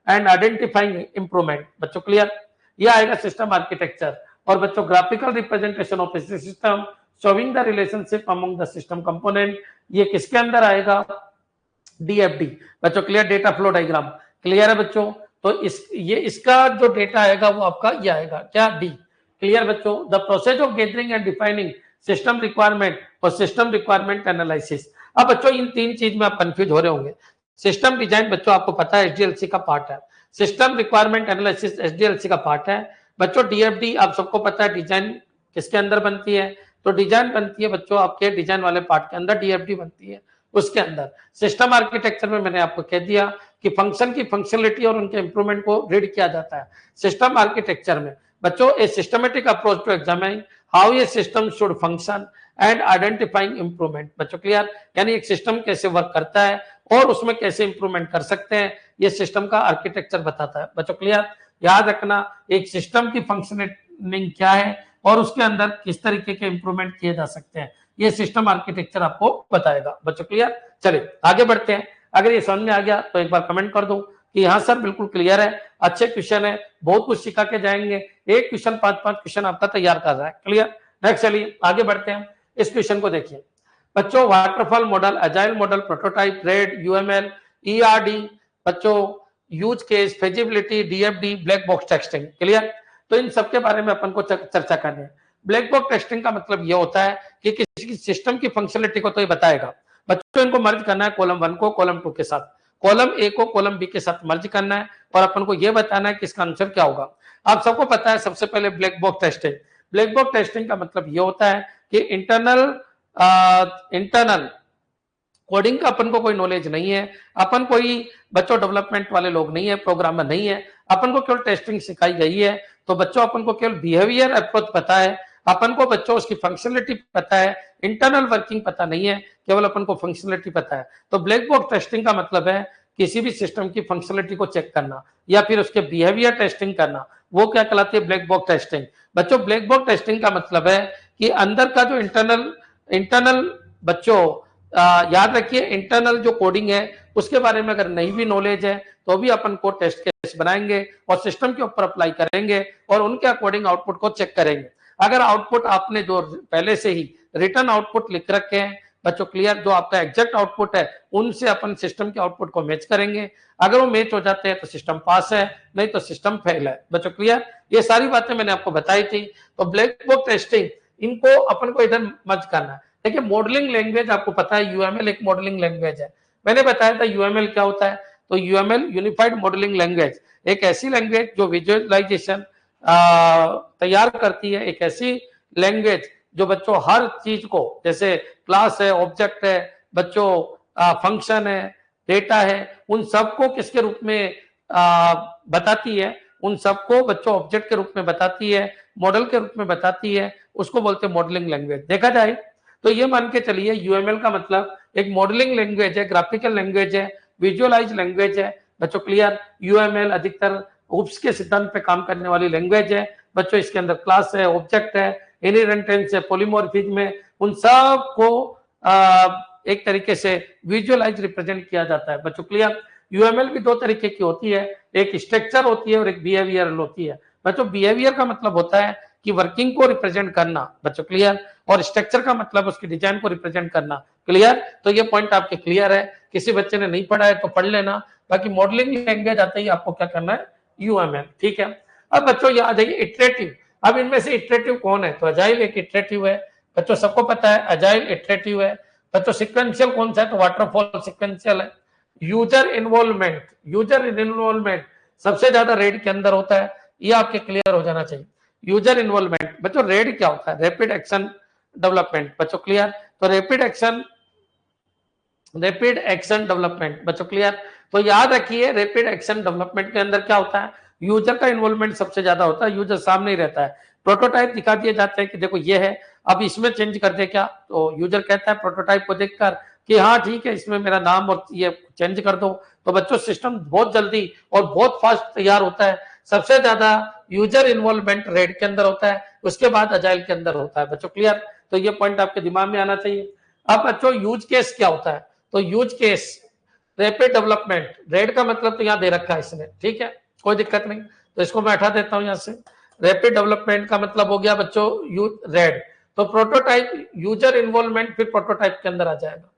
A: and identifying improvement. बच्चों clear? ये आएगा सिस्टम आर्किटेक्चर। और बच्चों graphical representation of a system showing the relationship among the system component, ये किसके अंदर आएगा, डीएफडी। बच्चों clear? Data flow diagram. Clear है बच्चों? तो इसका जो डेटा आएगा वो आपका ये आएगा क्या, डी। क्लियर बच्चों? The process of gathering and defining system requirement और सिस्टम रिक्वायरमेंट एनालिसिस। अब बच्चों इन तीन चीज में आप कंफ्यूज हो रहे होंगे। सिस्टम डिजाइन बच्चों आपको पता है एसडीएलसी का पार्ट है, सिस्टम रिक्वायरमेंट एनालिसिस एसडीएलसी का पार्ट है। बच्चों डीएफडी आप सबको पता है डिजाइन किसके अंदर बनती है, तो डिजाइन बनती है बच्चों आपके डिजाइन वाले पार्ट के अंदर, डीएफडी बनती है उसके अंदर। सिस्टम आर्किटेक्चर में मैंने आपको कह दिया कि फंक्शन की फंक्शनलिटी और उनके इंप्रूवमेंट को रीड किया जाता है सिस्टम आर्किटेक्चर में। बच्चों a systematic approach to examine how ये system should function and identifying improvement. बच्चों क्लियर? यानी एक सिस्टम कैसे वर्क करता है और उसमें कैसे इंप्रूवमेंट कर सकते हैं, ये सिस्टम का आर्किटेक्चर बताता है। बच्चों क्लियर? याद रखना एक सिस्टम की फंक्शनिंग क्या है और उसके अंदर किस तरीके के इंप्रूवमेंट किए जा सकते हैं, ये सिस्टम आर्किटेक्चर आपको बताएगा। बच्चों क्लियर? चलिए आगे बढ़ते हैं। अगर ये समझ में आ गया तो एक बार कमेंट कर दो कि हाँ सर बिल्कुल क्लियर है, अच्छे क्वेश्चन है, बहुत कुछ सिखा के जाएंगे। एक क्वेश्चन 5-5 क्वेश्चन आपका तैयार कर रहा है। क्लियर? नेक्स्ट चलिए आगे बढ़ते हैं। इस क्वेश्चन को देखिए बच्चों, waterfall model, agile model, prototype, RAD, UML, ERD, बच्चों use case, feasibility, DFD, black box testing. Clear? तो इन सब के बारे में अपन को चर्चा करनी है। ब्लैक बॉक्स टेस्टिंग का मतलब ये होता है कि किसी सिस्टम की फंक्शनलिटी को तो ये बताएगा। बच्चों इनको मर्ज करना है कॉलम 1 को कॉलम 2 के साथ, कॉलम ए को कॉलम बी के साथ मर्ज करना है और अपन को ये बताना है कि इसका आंसर क्या होगा। आप सबको पता है सबसे पहले black box testing. Black box testing का मतलब ये होता है कि इंटरनल कोडिंग का अपन को कोई नॉलेज नहीं है, अपन कोई बच्चों डेवलपमेंट वाले लोग नहीं है, प्रोग्रामर नहीं है, अपन को केवल टेस्टिंग सिखाई गई है। तो बच्चों अपन को केवल बिहेवियर अप्रोच पता है, अपन को बच्चों उसकी फंक्शनलिटी पता है, इंटरनल वर्किंग पता नहीं है, केवल अपन को फंक्शनलिटी पता है। तो ब्लैक बॉक्स टेस्टिंग का मतलब है किसी भी सिस्टम की फंक्शनलिटी को चेक करना या फिर उसके बिहेवियर टेस्टिंग करना, वो क्या कहलाती है, ब्लैक बॉक्स टेस्टिंग। बच्चों ब्लैक बॉक्स टेस्टिंग का मतलब है कि अंदर का जो इंटरनल बच्चों याद रखिए इंटरनल जो कोडिंग है उसके बारे में अगर नहीं भी नॉलेज है तो भी अपन को टेस्ट केस बनाएंगे और सिस्टम के ऊपर अप्लाई करेंगे और उनके अकॉर्डिंग आउटपुट को चेक करेंगे। अगर आउटपुट आपने जो पहले से ही रिटर्न आउटपुट लिख रखे हैं बच्चों, क्लियर, जो आपका एग्जैक्ट आउटपुट है उनसे अपन सिस्टम के आउटपुट को मैच करेंगे। अगर वो मैच हो जाते हैं तो सिस्टम पास है, नहीं तो सिस्टम फेल है बच्चों, क्लियर। ये सारी बातें मैंने आपको बताई थी। तो ब्लैक बॉक्स टेस्टिंग इनको अपन को इधर मर्ज करना है। देखिए मॉडलिंग लैंग्वेज आपको पता है, यूएमएल एक मॉडलिंग लैंग्वेज है। मैंने बताया था यूएमएल क्या होता है, तो यूएमएल यूनिफाइड मॉडलिंग लैंग्वेज एक ऐसी लैंग्वेज जो विजुअलाइजेशन तैयार करती है, एक ऐसी लैंग्वेज जो बच्चों हर चीज को, जैसे क्लास है, ऑब्जेक्ट है बच्चों, फंक्शन है, डेटा है, उन सबको किसके रूप में बताती है, उन सबको बच्चों ऑब्जेक्ट के रूप में बताती है, मॉडल के रूप में बताती है, उसको बोलते हैं मॉडलिंग लैंग्वेज। देखा जाए तो ये मान के चलिए यूएमएल का मतलब एक मॉडलिंग लैंग्वेज है, ग्राफिकल लैंग्वेज है, विजुअलाइज लैंग्वेज है बच्चों, क्लियर। यूएमएल अधिकतर उप्स के सिद्धांत पे काम करने वाली लैंग्वेज है बच्चों। इसके अंदर क्लास है, ऑब्जेक्ट है, इनहेरेंटेंस है, पॉलीमॉर्फिज्म है, उन सब को एक तरीके से विजुअलाइज रिप्रेजेंट किया जाता है बच्चों, क्लियर। यूएमएल भी दो तरीके की होती है, एक स्ट्रक्चर होती है और एक बिहेवियर होती है बच्चों। बिहेवियर का मतलब होता है कि वर्किंग को रिप्रेजेंट करना बच्चों, क्लियर, और स्ट्रक्चर का मतलब उसकी डिजाइन को रिप्रेजेंट करना, क्लियर। तो ये पॉइंट आपके क्लियर है। किसी बच्चे ने नहीं पढ़ा है तो पढ़ लेना। बाकी मॉडलिंग लैंग्वेज आते ही आपको क्या करना है, यूएमएल, ठीक है। अब बच्चों यहाँ जाइए इटरेटिव। अब इनमें से इटरेटिव कौन है, तो अजाइल एक इटरेटिव है बच्चों, सबको पता है अजाइल इटरेटिव है बच्चों। सीक्वेंशियल कौन सा है, तो वाटरफॉल सीक्वेंशियल है। यूजर इन्वॉल्वमेंट, यूजर इन्वॉल्वमेंट सबसे ज्यादा रेड के अंदर होता है, ये आपके क्लियर हो जाना चाहिए। यूजर इन्वॉल्वमेंट बच्चों, रेड क्या होता है, रैपिड एक्शन डेवलपमेंट बच्चों, क्लियर। तो रैपिड एक्शन डेवलपमेंट बच्चों, क्लियर। तो याद रखिए रैपिड एक्शन डेवलपमेंट के अंदर क्या होता है, यूजर का इन्वॉल्वमेंट सबसे ज्यादा होता है, यूजर सामने ही रहता है। प्रोटोटाइप दिखा दिए जाते हैं कि देखो ये है, अब इसमें चेंज कर दे क्या, तो यूजर कहता है प्रोटोटाइप को देखकर कि हाँ ठीक है, इसमें मेरा नाम और ये चेंज कर दो। तो बच्चों सिस्टम बहुत जल्दी और बहुत फास्ट तैयार होता है। सबसे ज्यादा यूजर इन्वॉल्वमेंट रेड के अंदर होता है, उसके बाद अजाइल के अंदर होता है बच्चों, क्लियर। तो ये पॉइंट आपके दिमाग में आना चाहिए। अब बच्चों यूज केस क्या होता है, तो use case rapid development, red का मतलब तो यहाँ दे रखा है इसने, ठीक है, कोई दिक्कत नहीं। तो इसको मैं हटा देता हूं यहां से। रैपिड डेवलपमेंट का मतलब हो गया बच्चों रेड। तो प्रोटोटाइप, यूजर इन्वॉल्वमेंट फिर प्रोटोटाइप के अंदर आ जाएगा।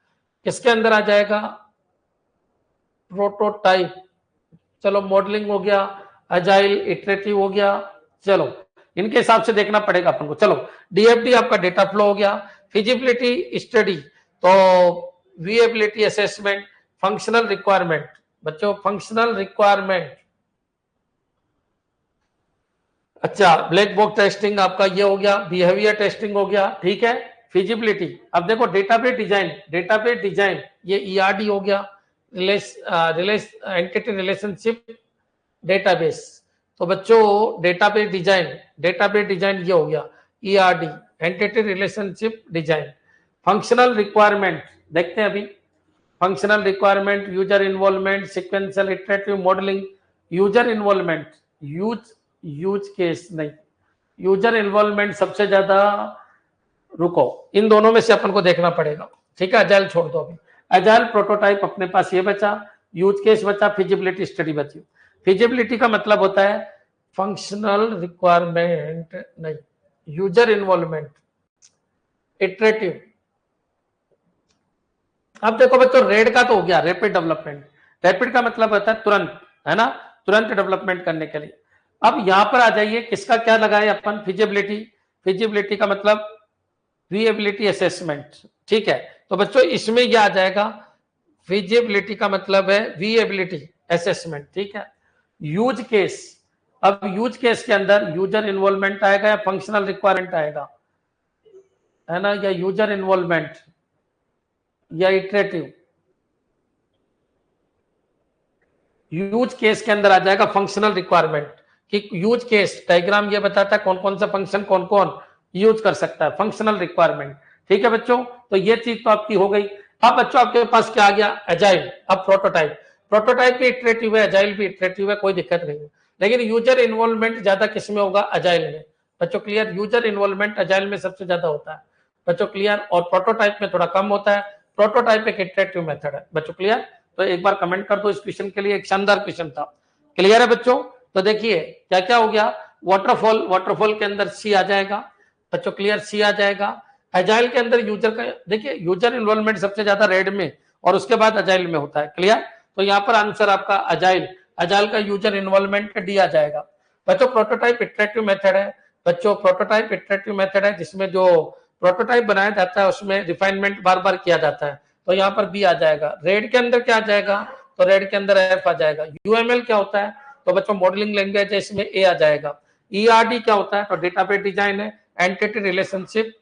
A: किसके अंदर आ जाएगा, प्रोटोटाइप। चलो मॉडलिंग हो गया, अजाइल इटरेटिव हो गया, चलो इनके हिसाब से देखना पड़ेगा अपन को। चलो डीएफडी आपका डेटा फ्लो हो गया, फिजिबिलिटी स्टडी, तो विएबिलिटी असेसमेंट, फंक्शनल रिक्वायरमेंट बच्चों, फंक्शनल रिक्वायरमेंट। अच्छा ब्लैक बॉक्स टेस्टिंग आपका ये हो गया, बिहेवियर टेस्टिंग हो गया, ठीक है। फिजिबिलिटी, अब देखो डेटाबेस डिजाइन, डेटाबेस डिजाइन ये ईआरडी हो गया, एंटिटी रिलेशनशिप डेटाबेस। तो बच्चों डेटाबेस डिजाइन ये हो गया ERD, entity relationship design. Functional requirement देखते हैं अभी, functional requirement, user involvement, sequential iterative modelling. User involvement, use case नहीं, यूजर इन्वॉल्वमेंट सबसे ज्यादा, रुको इन दोनों में से अपन को देखना पड़ेगा, ठीक है। अजाइल छोड़ दो अभी, अजाइल प्रोटोटाइप अपने पास ये बचा, यूज केस बचा, फिजिबिलिटी स्टडी बची। फिजिबिलिटी का मतलब होता है फंक्शनल रिक्वायरमेंट नहीं, यूजर इन्वॉल्वमेंट, इटरेटिव। अब देखो बच्चों रेड का तो हो गया रैपिड डेवलपमेंट, रैपिड का मतलब होता है तुरंत, है ना, तुरंत डेवलपमेंट करने के लिए। अब यहां पर आ जाइए, किसका क्या लगाए अपन, फिजिबिलिटी। फिजिबिलिटी का मतलब विएबिलिटी असेसमेंट, ठीक है। तो बच्चों इसमें यह आ जाएगा, फिजिबिलिटी का मतलब है विएबिलिटी असेसमेंट, ठीक है। यूज केस, अब यूज केस के अंदर यूजर इन्वॉल्वमेंट आएगा या फंक्शनल रिक्वायरमेंट आएगा, है ना, या यूजर इन्वॉल्वमेंट या इटरेटिव। यूज केस के अंदर आ जाएगा फंक्शनल रिक्वायरमेंट, कि यूज केस डायग्राम ये बताता है कौन कौन सा फंक्शन कौन कौन यूज कर सकता है, फंक्शनल रिक्वायरमेंट, ठीक है बच्चों। तो ये चीज तो आपकी हो गई। अब बच्चों आपके पास क्या आ गया, अजाइल। अब प्रोटोटाइप, प्रोटोटाइप भी इटरेटिव है, अजाइल भी इटरेटिव है, कोई दिक्कत नहीं है। लेकिन यूजर इन्वॉल्वमेंट ज्यादा किसमें होगा, अजाइल में बच्चों, क्लियर। यूजर इन्वॉल्वमेंट अजाइल में सबसे ज्यादा होता है बच्चों, क्लियर। और प्रोटोटाइप में थोड़ा कम होता है, प्रोटोटाइप एक इटरेटिव मेथड है बच्चों, क्लियर। तो एक बार कमेंट कर दो इस क्वेश्चन के लिए, एक शानदार क्वेश्चन था। क्लियर है बच्चों? तो देखिए क्या क्या हो गया, वाटरफॉल के अंदर सी आ जाएगा बच्चों, क्लियर, सी आ जाएगा। एजाइल के अंदर यूजर का, देखिए यूजर इन्वॉल्वमेंट सबसे ज्यादा रेड में और उसके बाद एजाइल में होता है। क्लियर? तो यहाँ पर आंसर आपका एजाइल का यूजर इन्वॉल्वमेंट डी आ जाएगा। बच्चों प्रोटोटाइप इटरेटिव मेथड है, बच्चों प्रोटोटाइप इटरेटिव मेथड है जिसमें जो प्रोटोटाइप बनाया जाता है उसमें रिफाइनमेंट बार बार किया जाता है, तो यहाँ पर बी आ जाएगा। रेड के अंदर क्या आ जाएगा, तो रेड के अंदर एफ आ जाएगा। यूएमएल क्या होता है, तो बच्चों मॉडलिंग लैंग्वेज है, इसमें ए आ जाएगा। ईआरडी क्या होता है, तो डेटाबेस डिजाइन है, एंटिटी रिलेशनशिप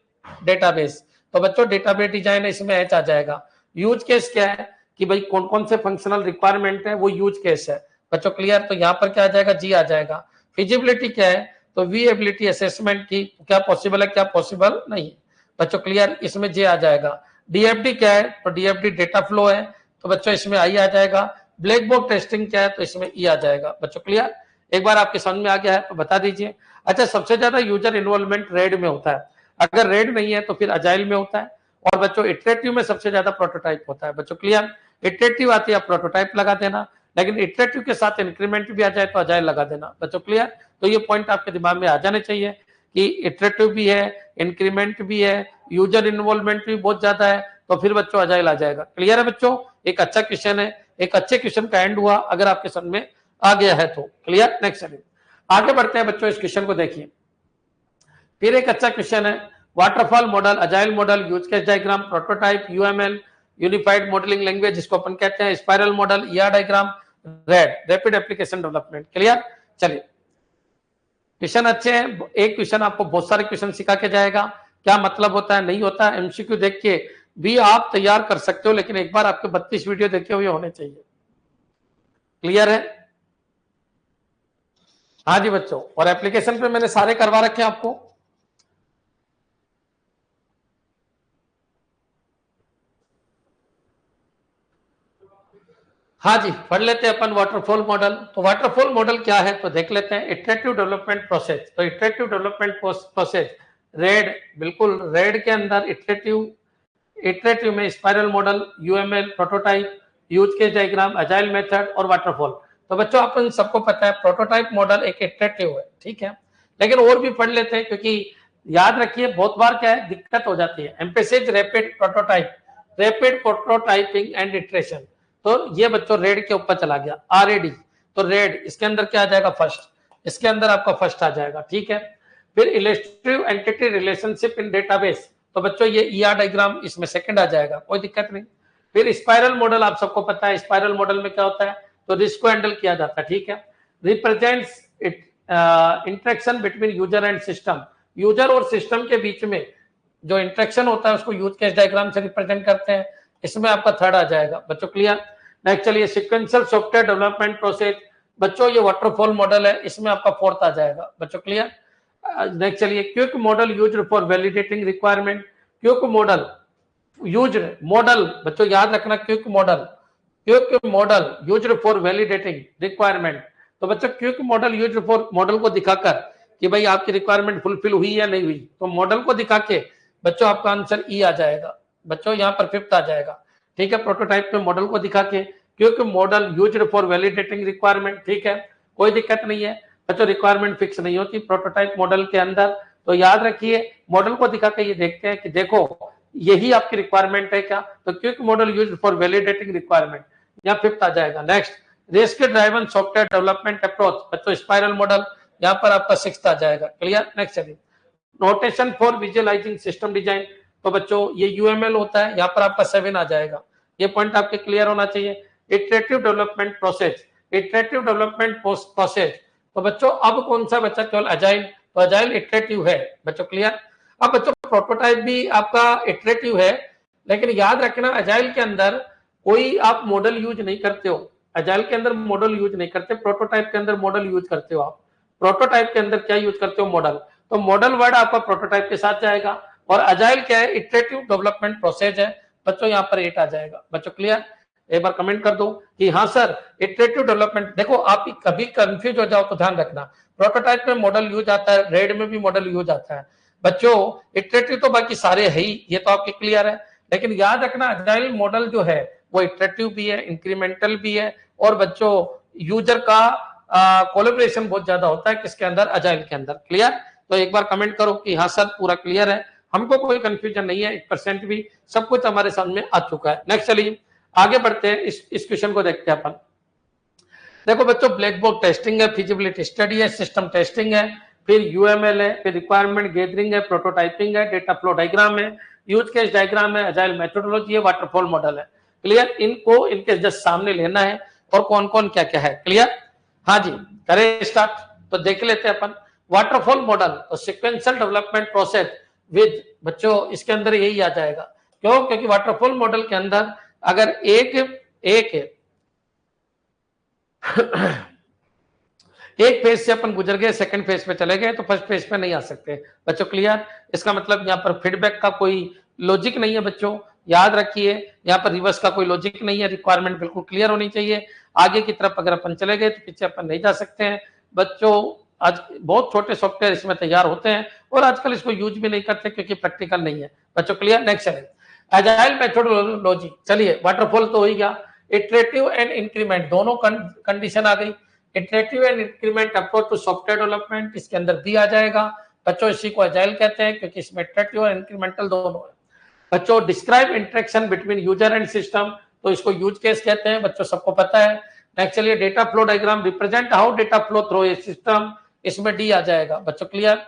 A: डेटाबेस, तो बच्चों डेटाबेस डिजाइन है, इसमें एच आ जाएगा। यूज केस क्या है कि भाई कौन कौन से फंक्शनल रिक्वायरमेंट है, वो यूज केस है बच्चों। क्लियर? तो यहाँ पर क्या आ जाएगा, जी आ जाएगा। फिजिबिलिटी क्या है, तो विएबिलिटी असेसमेंट की क्या पॉसिबल है, क्या पॉसिबल नहीं है बच्चों। क्लियर? इसमें जे आ जाएगा। डीएफडी क्या है, तो डीएफडी डेटा फ्लो है, तो बच्चों इसमें आई आ जाएगा। ब्लैक बॉक्स टेस्टिंग क्या है, तो इसमें ई आ जाएगा बच्चों। क्लियर? एक बार आपके समझ में आ गया है तो बता दीजिए। अच्छा, सबसे ज्यादा यूजर इन्वॉल्वमेंट रेड में होता है, अगर रेड नहीं है तो फिर अजाइल में होता है, और बच्चों इटरेटिव में सबसे ज्यादा प्रोटोटाइप होता है बच्चों। क्लियर? इटरेटिव आती है प्रोटोटाइप लगा देना, लेकिन इटरेटिव के साथ इंक्रीमेंट भी आ जाए तो अजाइल लगा देना बच्चों। क्लियर? तो ये पॉइंट आपके दिमाग में आ जाने चाहिए कि इटरेटिव भी है, इंक्रीमेंट भी है, यूजर इन्वॉल्वमेंट भी बहुत ज्यादा है, तो फिर बच्चों अजाइल आ जाएगा। क्लियर है बच्चों? एक अच्छा क्वेश्चन है, एक अच्छे क्वेश्चन का एंड हुआ अगर आपके समझ में आ गया है तो। क्लियर? नेक्स्ट चलिए आगे बढ़ते हैं बच्चों, इस क्वेश्चन को देखिए। फिर एक अच्छा क्वेश्चन है, waterfall model, agile model, use case diagram, prototype, UML, unified modelling language जिसको अपन कहते हैं, spiral model, ER diagram, rapid application development. Clear? चलिए क्वेश्चन अच्छे हैं, एक क्वेश्चन आपको बहुत सारे क्वेश्चन सिखा के जाएगा, क्या मतलब होता है नहीं होता है, एमसीक्यू देख के भी आप तैयार कर सकते हो, लेकिन एक बार आपके 32 वीडियो देखे हुए होने चाहिए। क्लियर है? हाँ जी बच्चों, और एप्लीकेशन पे मैंने सारे करवा रखे हैं आपको। हाँ जी, पढ़ लेते हैं अपन वाटरफॉल मॉडल। तो वाटरफॉल मॉडल क्या है तो देख लेते हैं। इटरेटिव डेवलपमेंट प्रोसेस, तो इटरेटिव डेवलपमेंट प्रोसेस रेड, बिल्कुल रेड के अंदर इटरेटिव में spiral model, UML, prototype, use case diagram, agile method और वाटरफॉल। तो बच्चों अपन सबको पता है प्रोटोटाइप मॉडल एक इटरेटिव है, ठीक है, लेकिन और भी पढ़ लेते हैं क्योंकि याद रखिए बहुत बार क्या है दिक्कत हो जाती है। Emphasis rapid prototype, rapid prototyping and iteration, तो ये बच्चों रेड के ऊपर चला गया। आरएडी, तो रेड इसके अंदर क्या आ जाएगा, फर्स्ट, इसके अंदर आपका फर्स्ट आ जाएगा, ठीक है। फिर illustrative entity relationship in database, तो बच्चों ये ईआर डायग्राम इसमें सेकंड आ जाएगा, कोई दिक्कत नहीं। फिर स्पाइरल मॉडल आप सबको पता है, स्पाइरल मॉडल में क्या होता है, तो रिस्क को हैंडल किया जाता है, ठीक है। Represents interaction between user and system, user और सिस्टम के बीच में जो इंटरेक्शन होता है उसको यूज केस डायग्राम से रिप्रेजेंट करते हैं, इसमें आपका थर्ड आ जाएगा बच्चों। क्लियर? नेक्स्ट चलिए सीक्वेंशियल सॉफ्टवेयर डेवलपमेंट प्रोसेस, बच्चों ये वाटरफॉल मॉडल है, इसमें आपका फोर्थ आ जाएगा बच्चों। क्लियर? नेक्स्ट चलिए quick model used for validating requirement, quick model used, model बच्चों याद रखना, quick model used for validating requirement, तो बच्चों quick model used for, model को दिखाकर कि भाई आपकी रिक्वायरमेंट फुलफिल हुई या नहीं हुई, तो मॉडल को दिखा के बच्चों आपका आंसर ई आ जाएगा बच्चों, यहाँ पर फिफ्थ आ जाएगा, ठीक है। प्रोटोटाइप में मॉडल को दिखा के, क्योंकि model used for validating requirement, ठीक है, कोई दिक्कत नहीं है बच्चों, रिक्वायरमेंट फिक्स नहीं होती प्रोटोटाइप मॉडल के अंदर, तो याद रखिए मॉडल को दिखा के ये देखते हैं कि देखो यही आपकी रिक्वायरमेंट है क्या, तो quick model used for validating requirement, यहाँ फिफ्थ आ जाएगा। Next risk driven software development approach, बच्चों स्पाइरल मॉडल, यहाँ पर आपका सिक्स्थ आ जाएगा। क्लियर? नेक्स्ट चलिए notation for visualising system design, तो बच्चों ये यूएमएल होता है, यहाँ पर आपका 7 आ जाएगा, ये पॉइंट आपके क्लियर होना चाहिए। Iterative development process, iterative development process, तो बच्चों अब कौन सा बच्चा, केवल अजाइल, तो अजाइल इटरेटिव है बच्चों। क्लियर? अब बच्चों प्रोटोटाइप भी आपका इटरेटिव है, लेकिन याद रखना अजाइल के अंदर कोई आप मॉडल यूज नहीं करते हो, अजाइल के अंदर मॉडल यूज नहीं करते, प्रोटोटाइप के अंदर मॉडल यूज करते हो आप। प्रोटोटाइप के अंदर क्या यूज करते हो, मॉडल, तो मॉडल वर्ड आपका प्रोटोटाइप के साथ जाएगा, और अजाइल क्या है, इटरेटिव डेवलपमेंट प्रोसेस है बच्चों, यहाँ पर 8 आ जाएगा बच्चों। क्लियर? एक बार कमेंट कर दो कि हाँ सर इटरेटिव डेवलपमेंट। देखो आप कभी कंफ्यूज हो जाओ तो ध्यान रखना, प्रोटोटाइप में मॉडल यूज आता है, रेड में भी मॉडल यूज आता है बच्चों, इटरेटिव तो बाकी सारे है ही, ये तो आपके क्लियर है, लेकिन याद रखना अजाइल मॉडल जो है वो इटरेटिव भी है, इंक्रीमेंटल भी है, और बच्चों यूजर का कोलैबोरेशन बहुत ज्यादा होता है किसके अंदर, अजाइल के अंदर। क्लियर? तो एक बार कमेंट करो कि हाँ सर पूरा क्लियर है, हमको कोई कंफ्यूजन नहीं है, 1% भी, सब कुछ हमारे सामने आ चुका है। नेक्स्ट चलिए आगे बढ़ते हैं, इस क्वेश्चन को देखते हैं अपन। देखो बच्चों, ब्लैक बॉक्स टेस्टिंग है, फिजिबिलिटी स्टडी है, सिस्टम टेस्टिंग है, फिर यूएमएल है, फिर रिक्वायरमेंट गैदरिंग है, प्रोटोटाइपिंग है, डेटा फ्लो डायग्राम है, यूज केस डायग्राम है, अजाइल मेथोडोलॉजी है, वाटरफॉल मॉडल है। क्लियर? इनको इनके जस्ट सामने लेना है और कौन कौन क्या क्या है। क्लियर? हाँ जी, करें स्टार्ट। तो देख लेते हैं अपन वाटरफॉल मॉडल और सिक्वेंशियल डेवलपमेंट प्रोसेस विद, बच्चों इसके अंदर यही आ जाएगा। क्यों? क्योंकि वाटरफॉल मॉडल के अंदर अगर एक फेज से अपन गुजर गए, सेकंड फेज पे चले गए, तो फर्स्ट फेज पे नहीं आ सकते बच्चों। क्लियर? इसका मतलब यहाँ पर फीडबैक का कोई लॉजिक नहीं है बच्चों, याद रखिए, यहाँ पर रिवर्स का कोई लॉजिक नहीं है। रिक्वायरमेंट बिल्कुल क्लियर होनी चाहिए। आगे की तरफ अगर अपन चले गए तो पीछे अपन नहीं जा सकते हैं बच्चों। आज बहुत छोटे सॉफ्टवेयर इसमें तैयार होते हैं और आजकल इसको यूज भी नहीं करते क्योंकि प्रैक्टिकल नहीं है बच्चों। क्लियर? नेक्स्ट चलिए एजाइल मेथोडोलॉजी। चलिए वाटरफॉल तो हो ही गया, इटरेटिव एंड इंक्रीमेंट दोनों कंडीशन आ गई। Iterative and increment approach to software development, इसके अंदर भी आ जाएगा बच्चों। इसी को एजाइल कहते हैं क्योंकि इसमें इटरेटिव और इंक्रीमेंटल दोनों है बच्चों। Describe interaction between user and system, तो इसको यूज केस कहते हैं बच्चों, सबको पता है। नेक्स्ट चलिए data flow diagram, represent how data flow through a system, इसमें डी आ जाएगा बच्चों। Clear?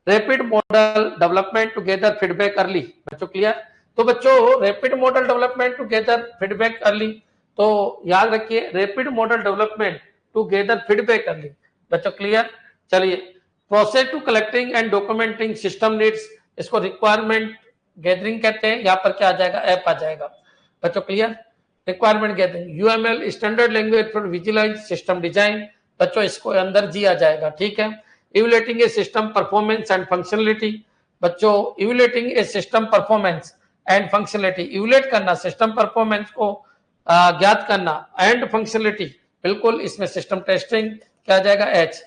A: Rapid model development together feedback early बच्चों। क्लियर? तो बच्चों rapid model development together feedback early, तो याद रखिए rapid model development together feedback early बच्चों। क्लियर? चलिए process to collecting and documenting system needs, इसको रिक्वायरमेंट गैदरिंग कहते हैं। यहाँ पर क्या आ जाएगा, ऐप आ जाएगा बच्चों। Clear? Requirement gathering, UML standard language for visualise system design बच्चों, इसको अंदर जी आ जाएगा। ठीक है? Evaluating a system performance and functionality बच्चों, evaluating a system performance and functionality, evaluate करना सिस्टम परफॉर्मेंस को ज्ञात करना, एंड फंक्शनलिटी बिल्कुल इसमें सिस्टम टेस्टिंग क्या आ जाएगा, H.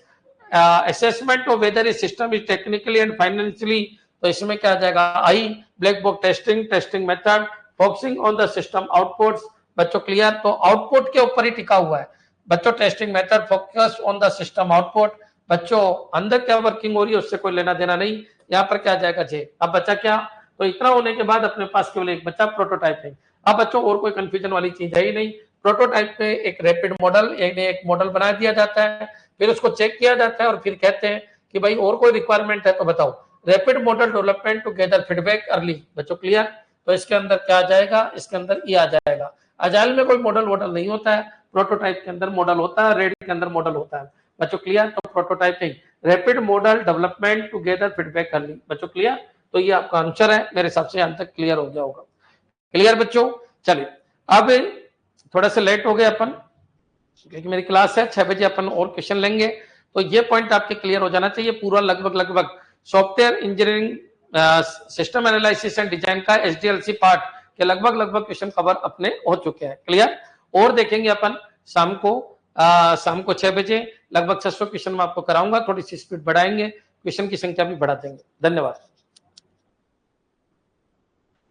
A: Assessment of whether a system is technically and financially, तो इसमें क्या आ जाएगा, I. Black box testing, testing method, focusing on the system outputs बच्चों। क्लियर? तो आउटपुट के ऊपर ही टिका हुआ है बच्चों। Testing method focus on the system output बच्चों, अंदर क्या वर्किंग हो रही है उससे कोई लेना देना नहीं। यहाँ पर क्या जाएगा जे। अब बच्चा क्या, तो इतना होने के बाद अपने पास केवल एक बच्चा प्रोटोटाइपिंग। अब बच्चों और कोई कंफ्यूजन वाली चीज है ही नहीं। प्रोटोटाइप पे एक रैपिड मॉडल, एक मॉडल बना दिया जाता है, फिर उसको चेक किया जाता है और फिर कहते हैं कि भाई और कोई रिक्वायरमेंट है तो बताओ। Rapid model development to gather feedback early बच्चों। क्लियर? तो इसके अंदर क्या आ जाएगा, इसके अंदर ये आ जाएगा। अजाइल में कोई मॉडल नहीं होता है, प्रोटोटाइप के अंदर मॉडल होता है, रेडी के अंदर मॉडल होता है बच्चों। क्लियर? तो prototyping, rapid model development to gather feedback early बच्चों। क्लियर? तो ये आपका आंसर है, मेरे हिसाब से यहाँ तक क्लियर हो गया होगा। क्लियर बच्चों? चलिए अब थोड़ा सा लेट हो गए अपन क्योंकि मेरी क्लास है 6 बजे, अपन और क्वेश्चन लेंगे, तो ये पॉइंट आपके क्लियर हो जाना चाहिए। पूरा लगभग software engineering system analysis and design का एसडीएलसी पार्ट के लगभग क्वेश्चन कवर अपने हो चुके हैं। क्लियर? और देखेंगे अपन शाम को 6 बजे लगभग 600 क्वेश्चन मैं आपको कराऊंगा। थोड़ी सी स्पीड बढ़ाएंगे, क्वेश्चन की संख्या भी बढ़ा देंगे। धन्यवाद।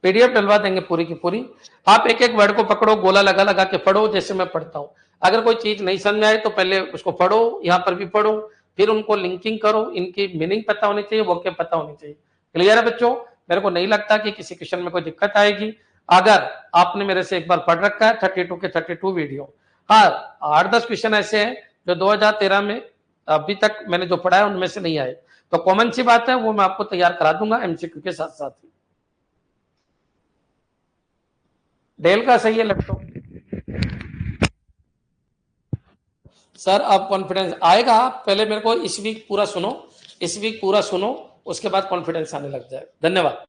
A: पीडीएफ डलवा देंगे पूरी की पूरी। आप एक एक वर्ड को पकड़ो, गोला लगा के पढ़ो जैसे मैं पढ़ता हूँ। अगर कोई चीज नहीं समझ आए तो पहले उसको पढ़ो, यहाँ पर भी पढ़ो, फिर उनको लिंकिंग करो, इनकी मीनिंग पता होनी चाहिए, वोकैब पता होनी चाहिए। क्लियर है बच्चों? मेरे को नहीं लगता कि किसी क्वेश्चन में कोई दिक्कत आएगी अगर आपने मेरे से एक बार पढ़ रखा है 32 के 32 वीडियो। हाँ, 8-10 क्वेश्चन ऐसे हैं जो 2013 में अभी तक मैंने जो पढ़ा है उनमें से नहीं आए, तो कॉमन सी बात है, वो मैं आपको तैयार करा दूंगा एमसीक्यू के साथ साथ ही। डेल का सही है लैपटॉप सर? अब कॉन्फिडेंस आएगा, पहले मेरे को इस वीक पूरा सुनो, उसके बाद कॉन्फिडेंस आने लग जाए। धन्यवाद।